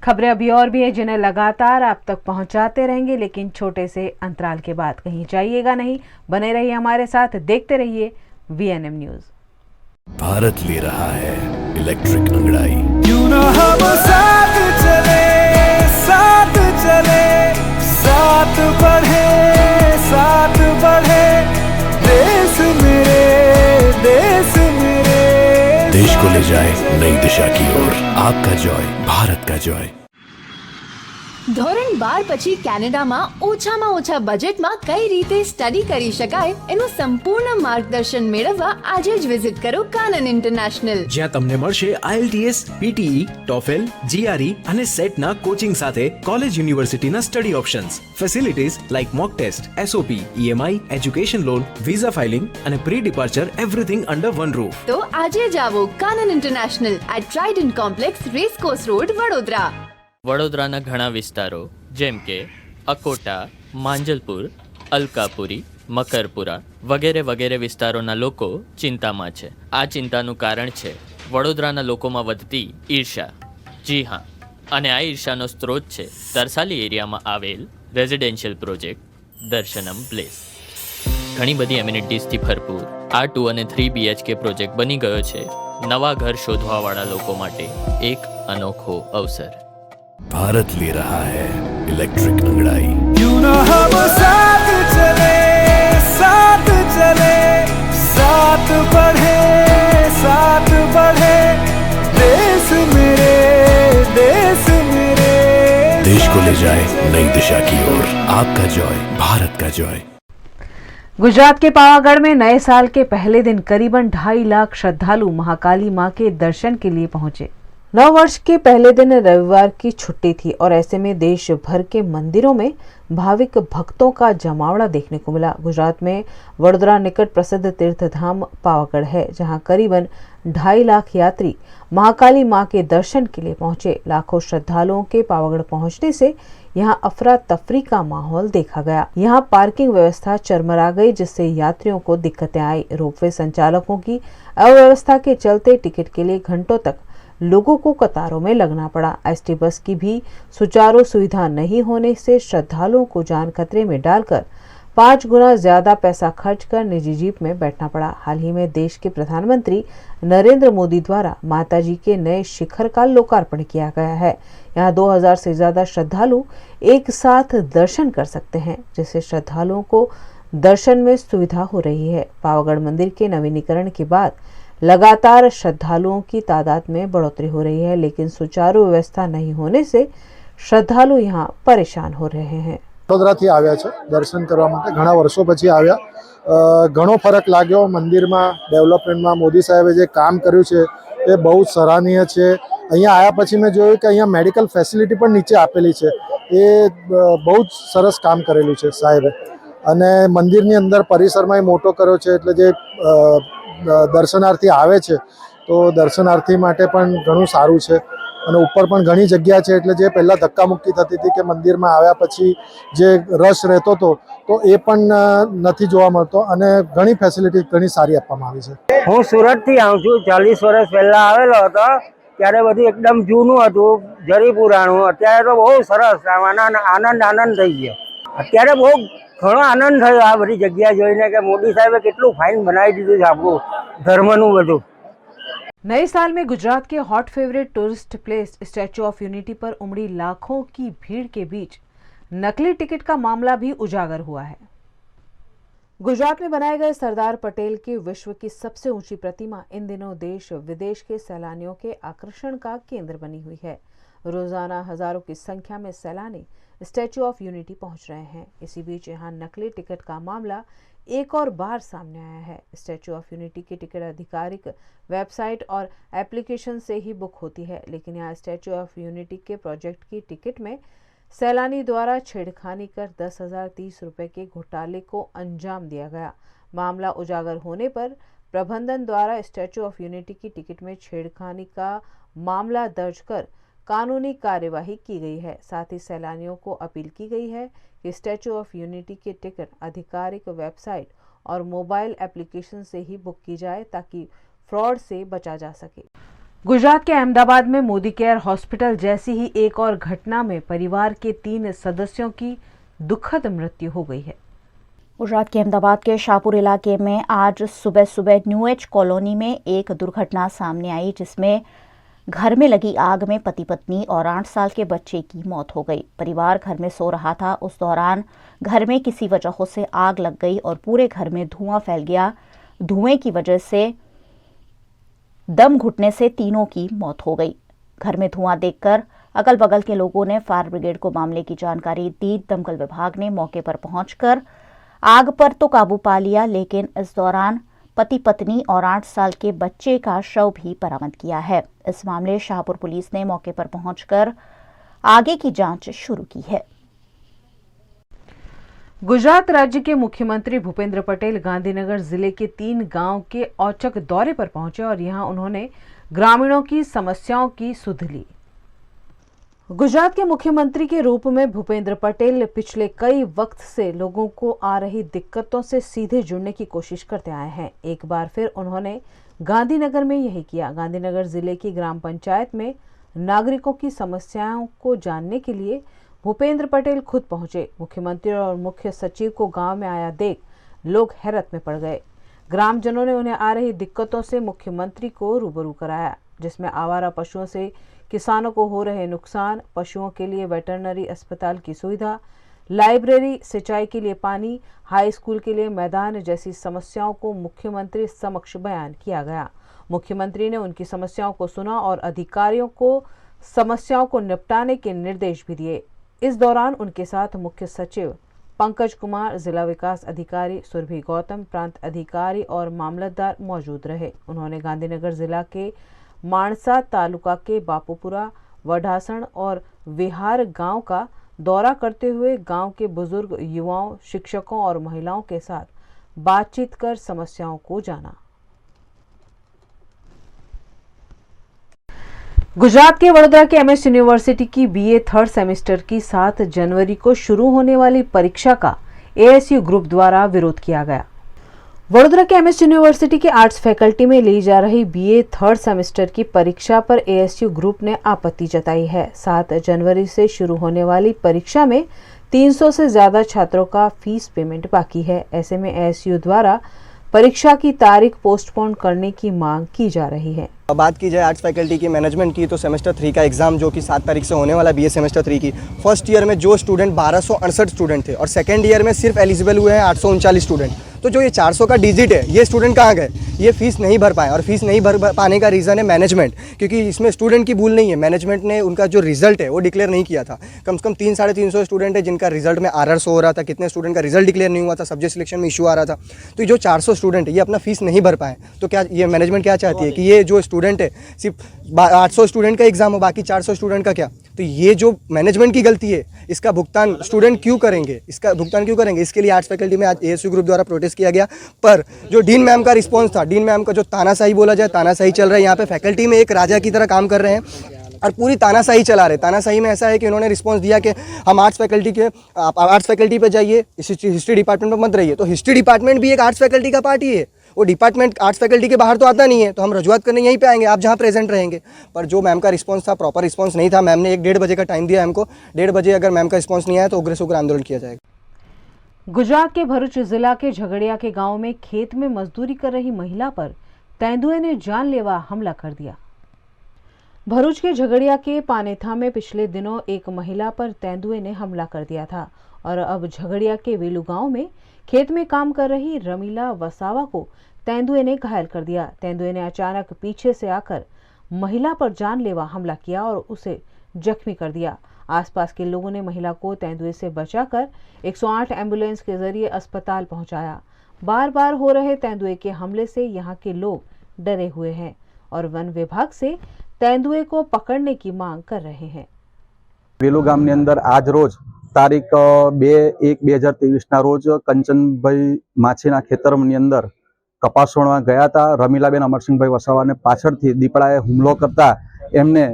खबरें अभी और भी हैं जिन्हें लगातार आप तक पहुंचाते रहेंगे, लेकिन छोटे से अंतराल के बाद कहीं जाइएगा नहीं, बने रहिए हमारे साथ, देखते रहिए VNM न्यूज। भारत ले रहा है इलेक्ट्रिक अंगड़ाई। क्यों ना हम साथ चले, साथ चले, साथ बढ़े, साथ बढ़े, देश मेरे, देश मेरे। देश को ले जाए नई दिशा की ओर। आपका जॉय, भारत का जॉय। ધોરણ 12 પછી કેનેડામાં ઓછામાં ઓછા બજેટમાં કઈ રીતે સ્ટડી કરી શકાય એનું સંપૂર્ણ માર્ગદર્શન મેળવવા આજે જ વિઝિટ કરો કાનન ઇન્ટરનેશનલ, જ્યાં તમને મળશે IELTS, PTE, TOEFL, GRE અને સેટના કોચિંગ સાથે કોલેજ યુનિવર્સિટીના study options, facilities like mock test, SOP, EMI, education loan, visa filing અને pre departure everything under one roof. તો આજે જ આવો Kanan international at Trident complex, racecourse road, Vadodara. વડોદરાના ઘણા વિસ્તારો જેમ કે અકોટા, માંજલપુર, અલકાપુરી, મકરપુરા વગેરે વગેરે વિસ્તારોના લોકો ચિંતામાં છે। આ ચિંતાનું કારણ છે વડોદરાના લોકોમાં વધતી ઈર્ષા। જી હા, અને આ ઈર્ષાનો સ્ત્રોત છે તરસાલી એરિયામાં આવેલ રેઝિડેન્શિયલ પ્રોજેક્ટ દર્શનમ પ્લેસ। ઘણી બધી એમિનિટીઝથી ભરપૂર આ 2 અને 3 BHK પ્રોજેક્ટ બની ગયો છે નવા ઘર શોધવાવાળા લોકો માટે એક અનોખો અવસર। भारत ले रहा है इलेक्ट्रिक अंगड़ाई। क्यों ना हम साथ चले, साथ चले, साथ बढ़े, साथ बढ़े, देश मेरे, देश मेरे। देश को ले जाए नई दिशा की ओर। आपका जॉय, भारत का जॉय। गुजरात के पावागढ़ में नए साल के पहले दिन करीबन 2.5 लाख श्रद्धालु महाकाली मां के दर्शन के लिए पहुंचे। नव वर्ष के पहले दिन रविवार की छुट्टी थी और ऐसे में देश भर के मंदिरों में भाविक भक्तों का जमावड़ा देखने को मिला। गुजरात में वडोदरा निकट प्रसिद्ध तीर्थधाम पावागढ़ है, जहां करीबन 2.5 लाख यात्री महाकाली मां के दर्शन के लिए पहुंचे। लाखों श्रद्धालुओं के पावागढ़ पहुंचने से यहां अफरा तफरी का माहौल देखा गया। यहां पार्किंग व्यवस्था चरमरा गई, जिससे यात्रियों को दिक्कतें आई। रोपवे संचालकों की अव्यवस्था के चलते टिकट के लिए घंटों तक लोगों को कतारों में लगना पड़ा। एसटी बस की भी सुचारू सुविधा नहीं होने से श्रद्धालुओं को जान खतरे में डालकर 5 गुना ज्यादा पैसा खर्च कर निजी जीप में बैठना पड़ा। हाल ही में देश के प्रधानमंत्री नरेंद्र मोदी द्वारा माताजी के नए शिखर का लोकार्पण किया गया है। यहाँ 2000 से ज्यादा श्रद्धालु एक साथ दर्शन कर सकते हैं, जिससे श्रद्धालुओं को दर्शन में सुविधा हो रही है। पावागढ़ मंदिर के नवीनीकरण के बाद लगातार श्रद्धालुओं की तादाद में बढ़ोतरी हो रही है, लेकिन सुचारू व्यवस्था नहीं होने से श्रद्धालु यहाँ परेशान हो रहे हैं। વડોદરાથી આવ્યા છે દર્શન કરવા માટે, ઘણા વર્ષો પછી આવ્યા। ઘણો ફરક लाग्यो મંદિરમાં, ડેવલપમેન્ટમાં। મોદી સાહેબે જે કામ કર્યું છે એ બહુ સરાહનીય છે। અહીંયા આવ્યા પછી મેં જોયું કે અહીંયા મેડિકલ ફેસિલિટી પણ નીચે આપેલી છે, એ બહુ જ સરસ કામ કરેલું છે સાહેબે। અને મંદિરની અંદર પરિસરમાં મોટો કર્યો છે, એટલે જે દર્શનાર્થી આવે છે તો દર્શનાર્થી માટે પણ ઘણું સારું છે। અને ઉપર પણ ઘણી જગ્યા છે, એટલે જે પહેલાં ધક્કામુક્કી થતી હતી કે મંદિરમાં આવ્યા પછી જે રશ રહેતો હતો તો એ પણ નથી જોવા મળતો, અને ઘણી ફેસિલિટી ઘણી સારી આપવામાં આવી છે। હું સુરતથી આવું છું। 40 વર્ષ પહેલાં આવેલો હતો ત્યારે બધું એકદમ જૂનું હતું, જરી પુરાણું। અત્યારે તો બહુ સરસ આનંદ થઈ ગયો। અત્યારે બહુ ઘણો આનંદ થયો આ બધી જગ્યા જોઈને કે મોદી સાહેબે કેટલું ફાઇન બનાવી દીધું છે આપણું ધર્મનું બધું। नए साल में गुजरात के hot favourite tourist place statue of unity पर उमड़ी लाखों की भीड़ के बीच नकली टिकट का मामला भी उजागर हुआ है। गुजरात में बनाए गए सरदार पटेल की विश्व की सबसे ऊंची प्रतिमा इन दिनों देश विदेश के सैलानियों के आकर्षण का केंद्र बनी हुई है। रोजाना हजारों की संख्या में सैलानी स्टैच्यू ऑफ यूनिटी पहुंच रहे हैं। इसी बीच यहां नकली टिकट का मामला एक और बार सामने आया है। स्टैच्यू ऑफ यूनिटी की टिकट आधिकारिक वेबसाइट और एप्लीकेशन से ही बुक होती है, लेकिन यहाँ स्टैच्यू ऑफ यूनिटी के प्रोजेक्ट की टिकट में सैलानी द्वारा छेड़खानी कर 10,030 रुपये के घोटाले को अंजाम दिया गया। मामला उजागर होने पर प्रबंधन द्वारा स्टैच्यू ऑफ यूनिटी की टिकट में छेड़खानी का मामला दर्ज कर कानूनी कार्यवाही की गई है। साथ ही सैलानियों को अपील की गई है कि स्टैच्यू ऑफ यूनिटी की टिकट आधिकारिक वेबसाइट और मोबाइल एप्लीकेशन से ही बुक की जाए, ताकि फ्रॉड से बचा जा सके। गुजरात के अहमदाबाद में मोदी केयर हॉस्पिटल जैसी ही एक और घटना में परिवार के 3 सदस्यों की दुखद मृत्यु हो गई है। गुजरात के अहमदाबाद के शाहपुर इलाके में आज सुबह सुबह न्यू एज कॉलोनी में एक दुर्घटना सामने आई, जिसमें घर में लगी आग में पति पत्नी और 8 साल के बच्चे की मौत हो गई। परिवार घर में सो रहा था, उस दौरान घर में किसी वजह से आग लग गई और पूरे घर में धुआं फैल गया। धुएं की वजह से दम घुटने से तीनों की मौत हो गई। घर में धुआं देखकर अगल बगल के लोगों ने फायर ब्रिगेड को मामले की जानकारी दी। दमकल विभाग ने मौके पर पहुंचकर आग पर तो काबू पा लिया, लेकिन इस दौरान पति पत्नी और 8 साल के बच्चे का शव भी बरामद किया है। इस मामले शाहपुर पुलिस ने मौके पर पहुंचकर आगे की जांच शुरू की है। गुजरात राज्य के मुख्यमंत्री भूपेंद्र पटेल गांधीनगर जिले के 3 गांव के औचक दौरे पर पहुंचे और यहां उन्होंने ग्रामीणों की समस्याओं की सुध ली। गुजरात के मुख्यमंत्री के रूप में भूपेंद्र पटेल पिछले कई वक्त से लोगों को आ रही दिक्कतों से सीधे जुड़ने की कोशिश करते आए हैं। एक बार फिर उन्होंने गांधीनगर में यही किया। गांधीनगर जिले की ग्राम पंचायत में नागरिकों की समस्याओं को जानने के लिए भूपेंद्र पटेल खुद पहुंचे। मुख्यमंत्री और मुख्य सचिव को गांव में आया देख लोग हैरत में पड़ गए। ग्रामजनों ने उन्हें आ रही दिक्कतों से मुख्यमंत्री को रूबरू कराया, जिसमें आवारा पशुओं से किसानों को हो रहे नुकसान, पशुओं के लिए वेटरनरी अस्पताल की सुविधा, लाइब्रेरी, सिंचाई के लिए पानी, हाई स्कूल के लिए मैदान जैसी समस्याओं को मुख्यमंत्री समक्ष बयान किया गया। मुख्यमंत्री ने उनकी समस्याओं को सुना और अधिकारियों को समस्याओं को निपटाने के निर्देश भी दिए। इस दौरान उनके साथ मुख्य सचिव पंकज कुमार, जिला विकास अधिकारी सुरभि गौतम, प्रांत अधिकारी और मामलतदार मौजूद रहे। उन्होंने गांधीनगर जिला के मानसा तालुका के बापूपुरा, वढासण और विहार गांव का दौरा करते हुए गांव के बुजुर्ग, युवाओं, शिक्षकों और महिलाओं के साथ बातचीत कर समस्याओं को जाना। गुजरात के वडोदरा के एमएस यूनिवर्सिटी की बीए थर्ड सेमेस्टर की 7 जनवरी को शुरू होने वाली परीक्षा का एएसयू ग्रुप द्वारा विरोध किया गया। वडोदरा के एमएस यूनिवर्सिटी के आर्ट्स फैकल्टी में ली जा रही बीए थर्ड सेमेस्टर की परीक्षा पर एएसयू ग्रुप ने आपत्ति जताई है। 7 जनवरी से शुरू होने वाली परीक्षा में 300 से ज्यादा छात्रों का फीस पेमेंट बाकी है। ऐसे में एएसयू द्वारा परीक्षा की तारीख पोस्टपोन करने की मांग की जा रही है। बात की जाए आर्ट्स फैकल्टी की मैनेजमेंट की, तो सेमेस्टर 3 का एग्ज़ाम जो कि 7 तारीख से होने वाला बीए सेमेस्टर 3 की, फर्स्ट ईयर में जो स्टूडेंट 1268 स्टूडेंट थे और सेकेंड ईयर में सिर्फ एलिजिबल हुए हैं 839 स्टूडेंट। तो जो ये 400 का डिजिट है, ये स्टूडेंट कहाँ गए? ये फीस नहीं भर पाए। और फीस नहीं भर पाने का रीज़न है मैनेजमेंट, क्योंकि इसमें स्टूडेंट की भूल नहीं है। मैनेजमेंट ने उनका जो रिजल्ट है वो डिक्लेयर नहीं किया था। कम से कम 300-350 स्टूडेंट है जिनका रिजल्ट में एरर शो हो रहा था, कितने स्टूडेंट का रिजल्ट डिक्लेयर नहीं हुआ था, सब्जेक्ट सिलेक्शन में इशू आ रहा था। तो जो 400 स्टूडेंट है ये अपना फीस नहीं भर पाए। तो क्या ये मैनेजमेंट क्या चाहती है कि ये जो स्टूडेंट है सिर्फ 800 स्टूडेंट का एग्जाम हो, बाकी 400 स्टूडेंट का क्या? तो ये जो मैनेजमेंट की गलती है, इसका भुगतान स्टूडेंट क्यों करेंगे? इसके लिए आर्ट्स फैकल्टी में आज एएसयू ग्रुप द्वारा प्रोटेस्ट किया गया। पर जो डीन मैम का रिस्पॉन्स था, डीन मैम का जो तानाशाही बोला जाए, तानाशाही चल रहा है यहाँ पे। फैकल्टी में एक राजा की तरह काम कर रहे हैं और पूरी तानाशाही चला रहे। तानाशाही में ऐसा है कि उन्होंने रिस्पांस दिया कि हम आर्ट्स फैकल्टी पे जाइए, हिस्ट्री डिपार्टमेंट में मत रहिए। तो हिस्ट्री डिपार्टमेंट भी एक आर्ट्स फैकल्टी का पार्ट ही है। वो डिपार्टमेंट आर्ट्स फैकल्टी के बाहर तो आता नहीं है, तो हम रजुआत करने यहीं पे आएंगे, आप जहाँ प्रेजेंट रहेंगे। पर जो मैम का रिस्पांस था, प्रॉपर रिस्पांस नहीं था। मैम ने 1-1.5 बजे का टाइम दिया हमको। 1:30 बजे अगर मैम का रिस्पांस नहीं आया तो उग्र से उग्र आंदोलन किया जाएगा। गुजरात के भरूच जिला के झगड़िया के गांव में खेत में मजदूरी कर रही महिला पर तेंदुए ने जानलेवा हमला कर दिया। भरूच के झगड़िया के पानेथा में पिछले दिनों एक महिला पर तेंदुए ने हमला कर दिया था और अब झगड़िया के वेलू गांव में खेत में काम कर रही रमीला वसावा को तेंदुए ने घायल कर दिया। तेंदुए ने अचानक पीछे से आकर महिला पर जानलेवा हमला किया और उसे जख्मी कर दिया। आसपास के लोगों ने महिला को तेंदुए से बचाकर 108 एम्बुलेंस के जरिए अस्पताल पहुंचाया। बार बार हो रहे तेंदुए के हमले से यहाँ के लोग डरे हुए हैं और वन विभाग से तेंदुए को पकड़ने की मांग कर रहे हैं। वेलू गामनी अंदर आज रोज तारीख 2/1/2023 रोज कंचनभाई माछीना खेतरनी अंदर कपास वणवा गया था। रमीलाबेन अमरसिंहभाई वसावाने पाछळथी દીપડાએ હુમલો કરતા એમને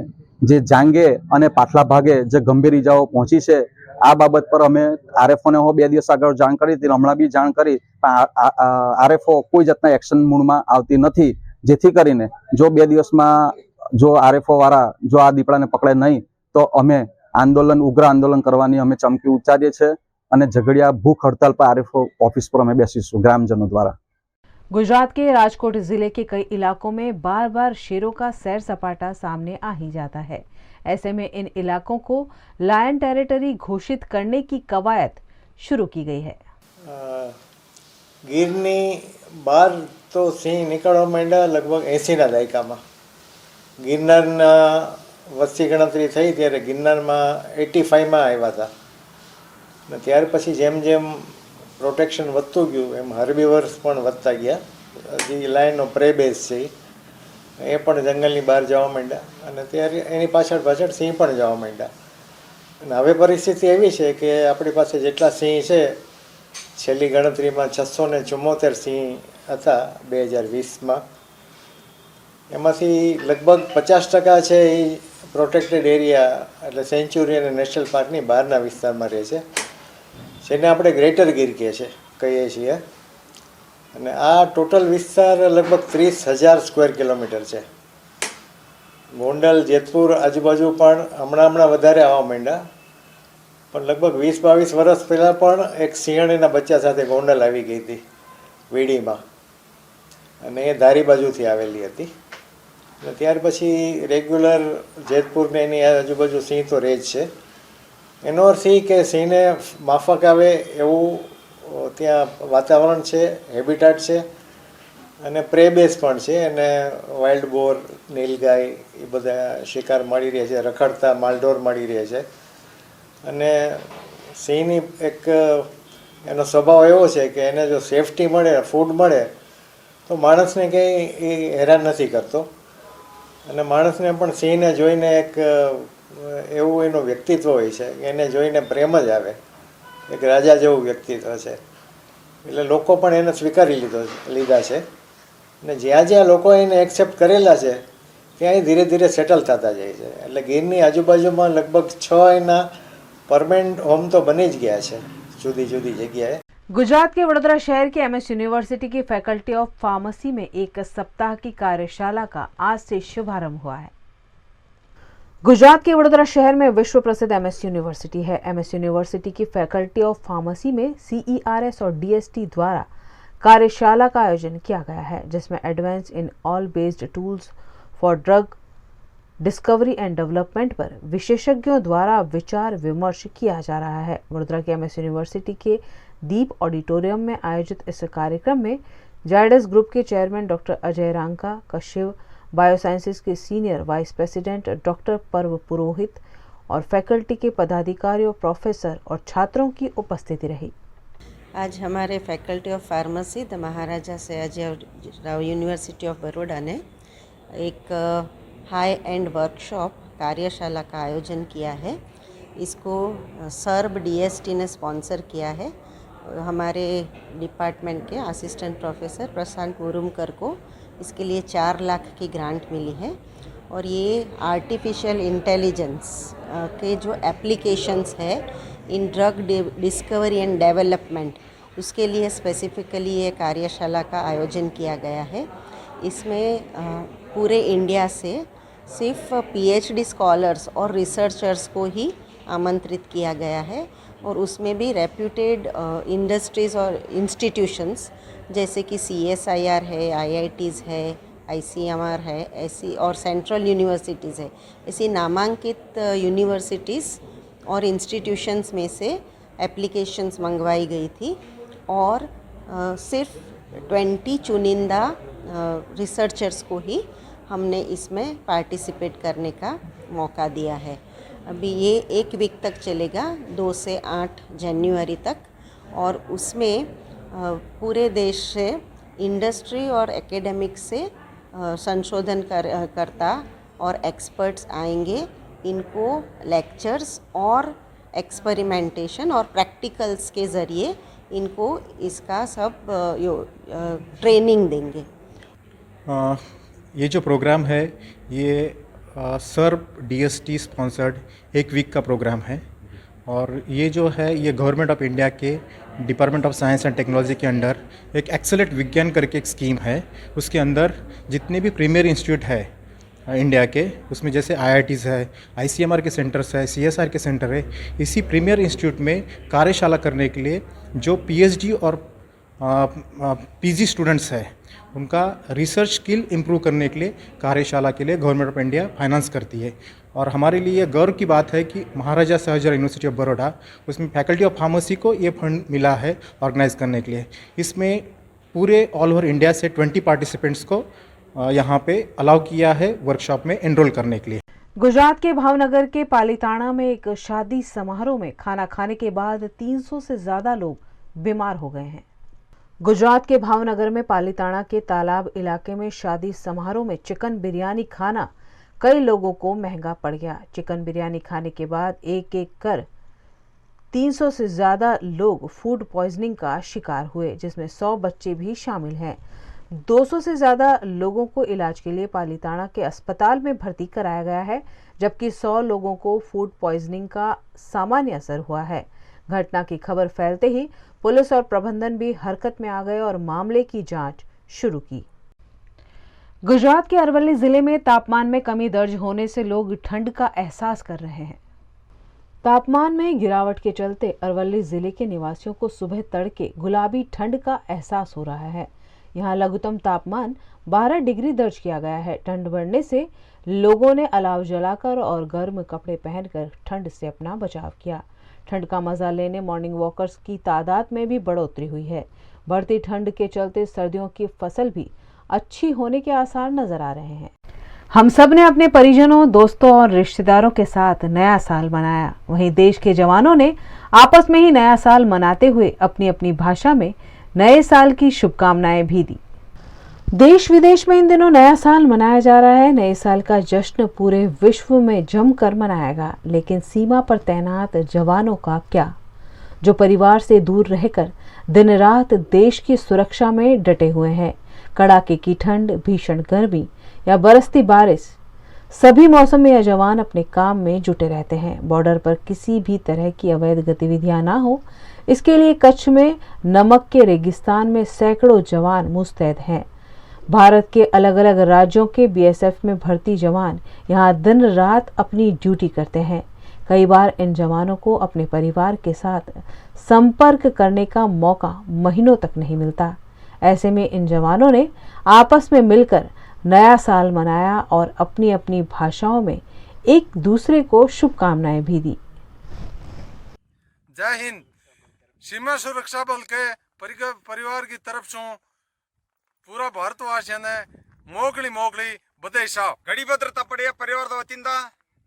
જે જાંગે અને પાછલા ભાગે જે ગંભીર ઈજાઓ પહોંચી છે, આ બાબત પર અમે આરએફઓને 2 દિવસ આગળ જાણ કરી હતી, હમણાં બી જાણ કરી, આરએફઓ કોઈ જાતના એક્શન મૂડમાં આવતી નથી। જેથી કરીને જો 2 દિવસમાં જો આરએફઓ વાળા જો આ દીપડાને પકડે નહીં તો અમે ઉગ્ર આંદોलन કરવાની અમે ચમકી ઉચ્ચારીએ છીએ અને ઝઘડિયા ભૂખ હડતાલ પર આરએફઓ ઓફિસ પર અમે બેસીશું ગ્રામજનો દ્વારા। गुजरात के राजकोट जिले के कई इलाकों में बार बार शेरों का सैर सपाटा सामने आ ही जाता है। ऐसे में इन इलाकों को लायन टेरिटरी घोषित करने की कवायद शुरू की गई है। ગીરની બહાર તો સિંહ નીકળવા માંડ્યા લગભગ 80ના દાયકામાં। ગિરનારના વસ્તી ગણતરી થઈ ત્યારે ગિરનારમાં 85માં આવ્યા હતા ને ત્યાર પછી જેમ જેમ પ્રોટેક્શન વધતું ગયું એમ હર્બીવર્સ પણ વધતા ગયા। જે લાયનનો પ્રે બેઝ છે એ પણ જંગલની બહાર જવા માંડ્યા અને ત્યારે એની પાછળ સિંહ પણ જવા માંડ્યા। અને હવે પરિસ્થિતિ એવી છે કે આપણી પાસે જેટલા સિંહ છે, છેલ્લી ગણતરીમાં 674 સિંહ હતા 2020માં। એમાંથી લગભગ 50% છે એ પ્રોટેક્ટેડ એરિયા એટલે સેન્ચુરી અને નેશનલ પાર્કની બહારના વિસ્તારમાં રહે છે, જેને આપણે ગ્રેટર ગીર કહીએ છીએ। અને આ ટોટલ વિસ્તાર લગભગ 30,000 સ્ક્વેર કિલોમીટર છે। ગોંડલ, જેતપુર આજુબાજુ પણ હમણાં વધારે આવવા માંડ્યા, પણ લગભગ 20-22 વર્ષ પહેલાં પણ એક સિંહણના બચ્ચા સાથે ગોંડલ આવી ગઈ હતી વીડીમાં, અને એ ધારી બાજુથી આવેલી હતી। ત્યાર પછી રેગ્યુલર જેતપુરને એની આજુબાજુ સિંહ તો રહે જ છે। એનો અર્થ એ કે સિંહને માફક આવે એવું ત્યાં વાતાવરણ છે, હેબિટાટ છે અને પ્રે બેઝ પણ છે। અને વાઇલ્ડ બોર, નીલગાય એ બધા શિકાર મળી રહે છે, રખડતા માલઢોર મળી રહે છે। અને સિંહની એક એનો સ્વભાવ એવો છે કે એને જો સેફટી મળે, ફૂડ મળે તો માણસને કંઈ એ હેરાન નથી કરતો। અને માણસને પણ સિંહને જોઈને એક એવું એનું વ્યક્તિત્વ હોય છે કે એને જોઈને પ્રેમ જ આવે, એક રાજા જેવું વ્યક્તિત્વ છે, એટલે લોકો પણ એને સ્વીકારી લીધા છે અને જ્યાં જ્યાં લોકો એને એક્સેપ્ટ કરેલા છે ત્યાં ધીરે ધીરે સેટલ થતા જાય છે. એટલે ગીરની આજુબાજુમાં લગભગ 6 એના પરમેનન્ટ હોમ તો બની જ ગયા છે जुदी जुदी जगह। गुजरात के वडोदरा शहर के एमएस यूनिवर्सिटी की फैकल्टी ऑफ फार्मेसी में एक सप्ताह की कार्यशाला का आज से शुभारंभ हुआ है। गुजरात के वडोदरा शहर में विश्व प्रसिद्ध एमएस यूनिवर्सिटी है। एमएस यूनिवर्सिटी की फैकल्टी ऑफ फार्मेसी में CERS और DST द्वारा कार्यशाला का आयोजन किया गया है, जिसमें advance in all based tools for drug discovery and development पर विशेषज्ञों द्वारा विचार विमर्श किया जा रहा है। वडोदरा के एमएस यूनिवर्सिटी के दीप ऑडिटोरियम में आयोजित इस कार्यक्रम में जायडस ग्रुप के chairman doctor Ajay Ranka, Kashiv biosciences के senior vice president doctor Parv Purohit और फैकल्टी के पदाधिकारियों, प्रोफेसर और छात्रों की उपस्थिति रही। आज हमारे faculty of pharmacy the Maharaja Sayajirao university of Baroda ने एक हाई एंड वर्कशॉप कार्यशाला का आयोजन किया है। इसको सर्ब DST ने स्पॉन्सर किया है। हमारे डिपार्टमेंट के असिस्टेंट प्रोफेसर प्रशांत मुरुमकर को इसके लिए 4 लाख की ग्रांट मिली है और ये आर्टिफिशियल इंटेलिजेंस के जो एप्लीकेशंस है इन ड्रग डिस्कवरी एंड डेवलपमेंट, उसके लिए स्पेसिफिकली ये कार्यशाला का आयोजन किया गया है। इसमें पूरे इंडिया से सिर्फ PhD स्कॉलर्स और रिसर्चर्स को ही आमंत्रित किया गया है और उसमें भी रेप्यूटेड इंडस्ट्रीज़ और इंस्टीट्यूशंस जैसे कि CSIR है, IITs है, ICMR है, ऐसी और सेंट्रल यूनिवर्सिटीज़ है, ऐसी नामांकित यूनिवर्सिटीज़ और इंस्टीट्यूशंस में से एप्लीकेशंस मंगवाई गई थी और सिर्फ 20 चुनिंदा रिसर्चर्स को ही हमने इसमें पार्टिसिपेट करने का मौका दिया है। अभी ये 1 वीक तक चलेगा, 2 से 8 जनवरी तक, और उसमें पूरे देश से इंडस्ट्री और एकेडमिक से संशोधन करता और एक्सपर्ट्स आएंगे। इनको लेक्चर्स और एक्सपेरिमेंटेशन और प्रैक्टिकल्स के ज़रिए इनको इसका सब ट्रेनिंग देंगे। ये जो प्रोग्राम है ये सर्ब DST स्पॉन्सर्ड 1 वीक का प्रोग्राम है और ये जो है ये गवर्नमेंट ऑफ इंडिया के department of science and technology के अंडर एक एक्सेलेंट विज्ञान करके एक स्कीम है। उसके अंदर जितने भी प्रीमियर इंस्टीट्यूट है इंडिया के, उसमें जैसे IITs है, ICMR के सेंटर्स है, CSR के सेंटर है, इसी प्रीमियर इंस्टीट्यूट में कार्यशाला करने के लिए जो PhD और PG स्टूडेंट्स है उनका रिसर्च स्किल इम्प्रूव करने के लिए कार्यशाला के लिए गवर्नमेंट ऑफ इंडिया फाइनेंस करती है। और हमारे लिए गर्व की बात है कि महाराजा सयाजीराव यूनिवर्सिटी ऑफ बड़ौदा, उसमें फैकल्टी ऑफ फार्मेसी को ये फंड मिला है ऑर्गेनाइज करने के लिए। इसमें पूरे ऑल ओवर इंडिया से 20 पार्टिसिपेंट्स को यहाँ पे अलाउ किया है वर्कशॉप में एनरोल करने के लिए। गुजरात के भावनगर के पालीताना में एक शादी समारोह में खाना खाने के बाद 300 से ज्यादा लोग बीमार हो गए हैं। गुजरात के भावनगर में पालीताना के तालाब इलाके में शादी समारोह में चिकन बिरयानी खाना कई लोगों को महंगा पड़ गया। चिकन बिरयानी खाने के बाद एक एक कर 300 से ज्यादा लोग फूड पॉइजनिंग का शिकार हुए, जिसमें 100 बच्चे भी शामिल हैं। 200 से ज्यादा लोगों को इलाज के लिए पालीताना के अस्पताल में भर्ती कराया गया है, जबकि 100 लोगों को फूड पॉइजनिंग का सामान्य असर हुआ है। घटना की खबर फैलते ही पुलिस और प्रबंधन भी हरकत में आ गए और मामले की जांच शुरू की। गुजरात के अरवली जिले में तापमान में कमी दर्ज होने से लोग ठंड का एहसास कर रहे हैं। तापमान में गिरावट के चलते अरवली जिले के निवासियों को सुबह तड़के गुलाबी ठंड का एहसास हो रहा है। यहाँ लघुत्तम तापमान 12 डिग्री दर्ज किया गया है। ठंड बढ़ने से लोगों ने अलाव जलाकर और गर्म कपड़े पहनकर ठंड से अपना बचाव किया। ठंड का मजा लेने मॉर्निंग वॉकर्स की तादाद में भी बढ़ोतरी हुई है। बढ़ती ठंड के चलते सर्दियों की फसल भी अच्छी होने के आसार नजर आ रहे हैं। हम सब ने अपने परिजनों, दोस्तों और रिश्तेदारों के साथ नया साल मनाया। वहीं देश के जवानों ने आपस में ही नया साल मनाते हुए अपनी अपनी भाषा में नए साल की शुभकामनाएं भी दी। देश विदेश में इन दिनों नया साल मनाया जा रहा है। नए साल का जश्न पूरे विश्व में जमकर मनाएगा, लेकिन सीमा पर तैनात जवानों का क्या, जो परिवार से दूर रहकर दिन रात देश की सुरक्षा में डटे हुए हैं। कड़ाके की ठंड, भीषण गर्मी या बरसती बारिश, सभी मौसम में यह जवान अपने काम में जुटे रहते हैं। बॉर्डर पर किसी भी तरह की अवैध गतिविधियां ना हो, इसके लिए कच्छ में नमक के रेगिस्तान में सैकड़ों जवान मुस्तैद हैं। भारत के अलग अलग राज्यों के बीएसएफ में भर्ती जवान यहाँ दिन रात अपनी ड्यूटी करते हैं। कई बार इन जवानों को अपने परिवार के साथ संपर्क करने का मौका महीनों तक नहीं मिलता। ऐसे में इन जवानों ने आपस में मिलकर नया साल मनाया और अपनी अपनी भाषाओं में एक दूसरे को शुभकामनाएं भी दी। जय हिंद। सीमा सुरक्षा बल के परिवार की तरफ से पूरा भारतवासियों ने मोगली बधाई साहब ಗಡಿ ಭದ್ರತಾ ಪಡೆಯ ಪರಿವಾರದ ವತಿಯಿಂದ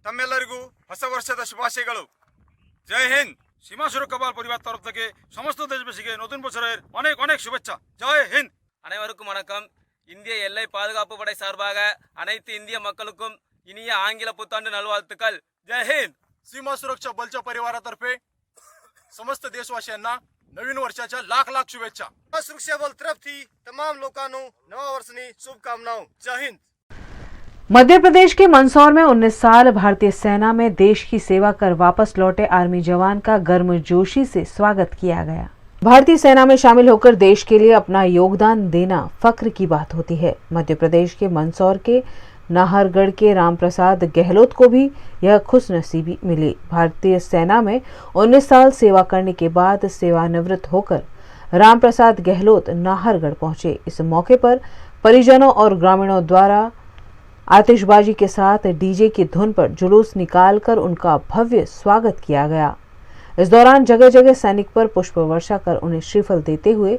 ತಮ್ಮೆಲ್ಲರಿಗೂ ಹೊಸ ವರ್ಷದ ಶುಭಾಶಯಗಳು। जय हिंद। सीमा सुरक्षा बल परिवार तरफ থেকে समस्त देशवासियों नतून বছরের অনেক অনেক শুভেচ্ছা। जय हिंद। அனைவருக்கும் வணக்கம்। இந்திய எல்லை பாதுகாப்பு படை சார்பாக அனைத்து இந்திய மக்களுக்கும் இனிய ஆங்கில புத்தாண்டு நல்வாழ்த்துக்கள்। जय हिंद। सीमा सुरक्षा बलच्या परिवारातर्फे समस्त देशवासियांना नवीन वर्षाच्या लाख लाख शुभेच्छा। सुरक्षा बल तरफથી तमाम लोकांनो नवा વર્ષની શુભકામનાઓ। जय हिंद। मध्य प्रदेश के मंदसौर में 19 साल भारतीय सेना में देश की सेवा कर वापस लौटे आर्मी जवान का गर्मजोशी से स्वागत किया गया। भारतीय सेना में शामिल होकर देश के लिए अपना योगदान देना फख्र की बात होती है। मध्य प्रदेश के मंदसौर के नाहरगढ़ के रामप्रसाद गहलोत को भी यह खुशनसीबी मिली। भारतीय सेना में 19 साल सेवा करने के बाद सेवानिवृत्त होकर रामप्रसाद गहलोत नाहरगढ़ पहुंचे। इस मौके पर परिजनों और ग्रामीणों द्वारा आतिशबाजी के साथ डीजे की धुन पर जुलूस निकालकर उनका भव्य स्वागत किया गया। इस दौरान जगह जगह सैनिक पर पुष्प वर्षा कर उन्हें श्रीफल देते हुए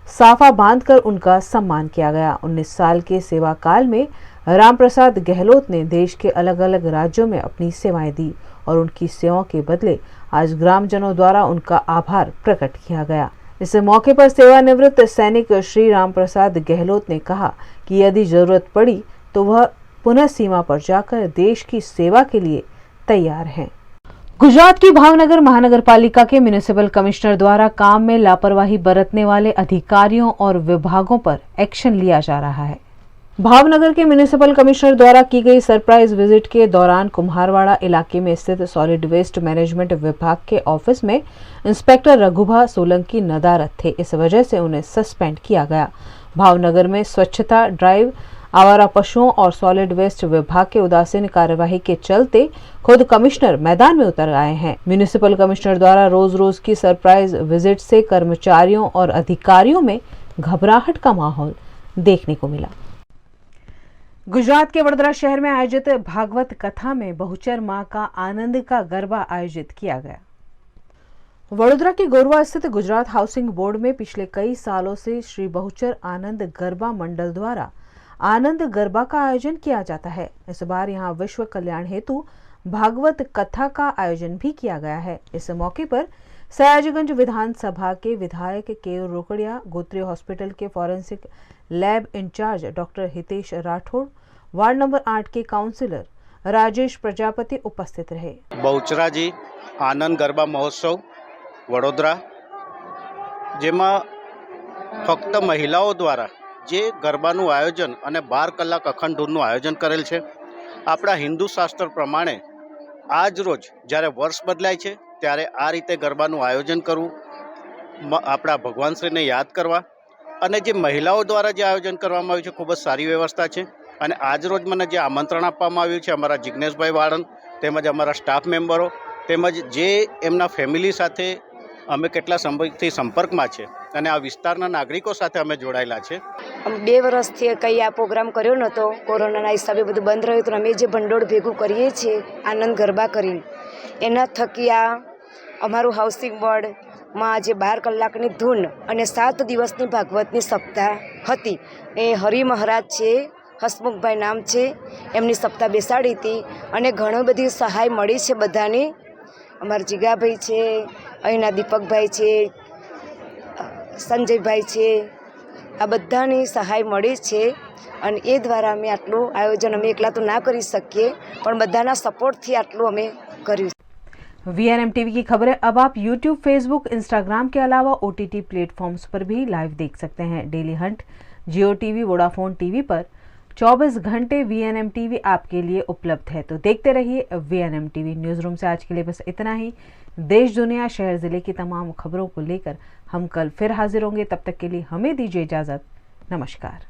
साफा बांधकर उनका सम्मान किया गया। 19 साल के सेवा काल में रामप्रसाद गहलोत ने देश के अलग अलग राज्यों में अपनी सेवाएं दी और उनकी सेवाओं के बदले आज ग्रामजनों द्वारा उनका आभार प्रकट किया गया। इस मौके पर सेवानिवृत्त सैनिक श्री रामप्रसाद गहलोत ने कहा कि यदि जरूरत पड़ी तो वह पुनः सीमा पर जाकर देश की सेवा के लिए तैयार हैं। गुजरात की भावनगर महानगर पालिका के म्युनिसिपल कमिश्नर द्वारा काम में लापरवाही बरतने वाले अधिकारियों और विभागों पर एक्शन लिया जा रहा है। भावनगर के म्युनिसिपल कमिश्नर द्वारा की गई सरप्राइज विजिट के दौरान कुम्हारवाड़ा इलाके में स्थित सॉलिड वेस्ट मैनेजमेंट विभाग के ऑफिस में इंस्पेक्टर रघुभा सोलंकी नदारत थे। इस वजह से उन्हें सस्पेंड किया गया। भावनगर में स्वच्छता ड्राइव, आवारा पशुओं और सॉलिड वेस्ट विभाग के उदासीन कार्यवाही के चलते खुद कमिश्नर मैदान में उतर आए हैं। म्युनिसिपल कमिश्नर द्वारा रोज रोज की सरप्राइज विजिट से कर्मचारियों और अधिकारियों में घबराहट का माहौल देखने को मिला। गुजरात के वडोदरा शहर में आयोजित भागवत कथा में बहुचर मां का आनंद का गरबा आयोजित किया गया। वडोदरा के गोरवा स्थित गुजरात हाउसिंग बोर्ड में पिछले कई सालों से श्री बहुचर आनंद गरबा मंडल द्वारा आनंद गरबा का आयोजन किया जाता है। इस बार यहां विश्व कल्याण हेतु भागवत कथा का आयोजन भी किया गया है। इस मौके पर सयाजीगंज विधानसभा के विधायक के रोकड़िया, गोत्रीय हॉस्पिटल के forensic lab in charge doctor Hitesh Rathore, ward number 8 के काउंसिलर राजेश प्रजापति उपस्थित रहे। बहुचराजी आनंद गरबा महोत्सव वडोदरा, जेमा फक्त महिलाओं द्वारा जे गरबाનું આયોજન અને 12 કલાક અખંડ ધૂનનું આયોજન કરેલ છે। આપણા હિન્દુ શાસ્ત્ર પ્રમાણે આજ રોજ જ્યારે વર્ષ બદલાય છે ત્યારે આ રીતે ગરબાનું આયોજન કરવું, આપણા ભગવાન શ્રીને યાદ કરવા અને જે મહિલાઓ દ્વારા જે આયોજન કરવામાં આવ્યું છે ખૂબ જ સારી વ્યવસ્થા છે। અને આજ રોજ મને જે આમંત્રણ આપવામાં આવ્યું છે અમારા જિગ્નેશભાઈ વાળન તેમજ અમારા સ્ટાફ મેમ્બરો તેમજ જે એમના ફેમિલી સાથે અમે કેટલા સમયથી સંપર્કમાં છે અને આ વિસ્તારના નાગરિકો સાથે અમે જોડાયેલા છે। 2 વર્ષથી કંઈ આ પ્રોગ્રામ કર્યો નહોતો, કોરોનાના હિસાબે બધું બંધ રહ્યું તો અમે જે ભંડોળ ભેગું કરીએ છીએ આનંદ ગરબા કરીને એના થકી આ અમારું હાઉસિંગ બોર્ડમાં આજે 12 કલાકની ધૂન અને 7 દિવસની ભાગવતની સપ્તાહ હતી। એ હરિ મહારાજ છે, હસમુખભાઈ નામ છે, એમની સપ્તાહ બેસાડી હતી અને ઘણી બધી સહાય મળી છે બધાની। અમારા જીગાભાઈ છે, અહીંના દીપકભાઈ છે, સંજયભાઈ છે, આ બધાની સહાય મળી છે અને એ દ્વારા અમે આટલું આયોજન અમે એકલા તો ના કરી શકીએ પણ બધાના સપોર્ટથી આટલું અમે કર્યું. VNM टीवी की खबरें अब आप YouTube, Facebook, Instagram के अलावा OTT प्लेटफॉर्म्स पर भी लाइव देख सकते हैं. डेली हंट, जियो टीवी, वोडाफोन टीवी पर 24 घंटे VNM टीवी आपके लिए उपलब्ध है. तो देखते रहिए VNM टीवी. न्यूज़ रूम से आज के लिए बस इतना ही. देश, दुनिया, शहर, जिले की तमाम खबरों को लेकर हम कल फिर हाजिर होंगे. तब तक के लिए हमें दीजिए इजाज़त. नमस्कार.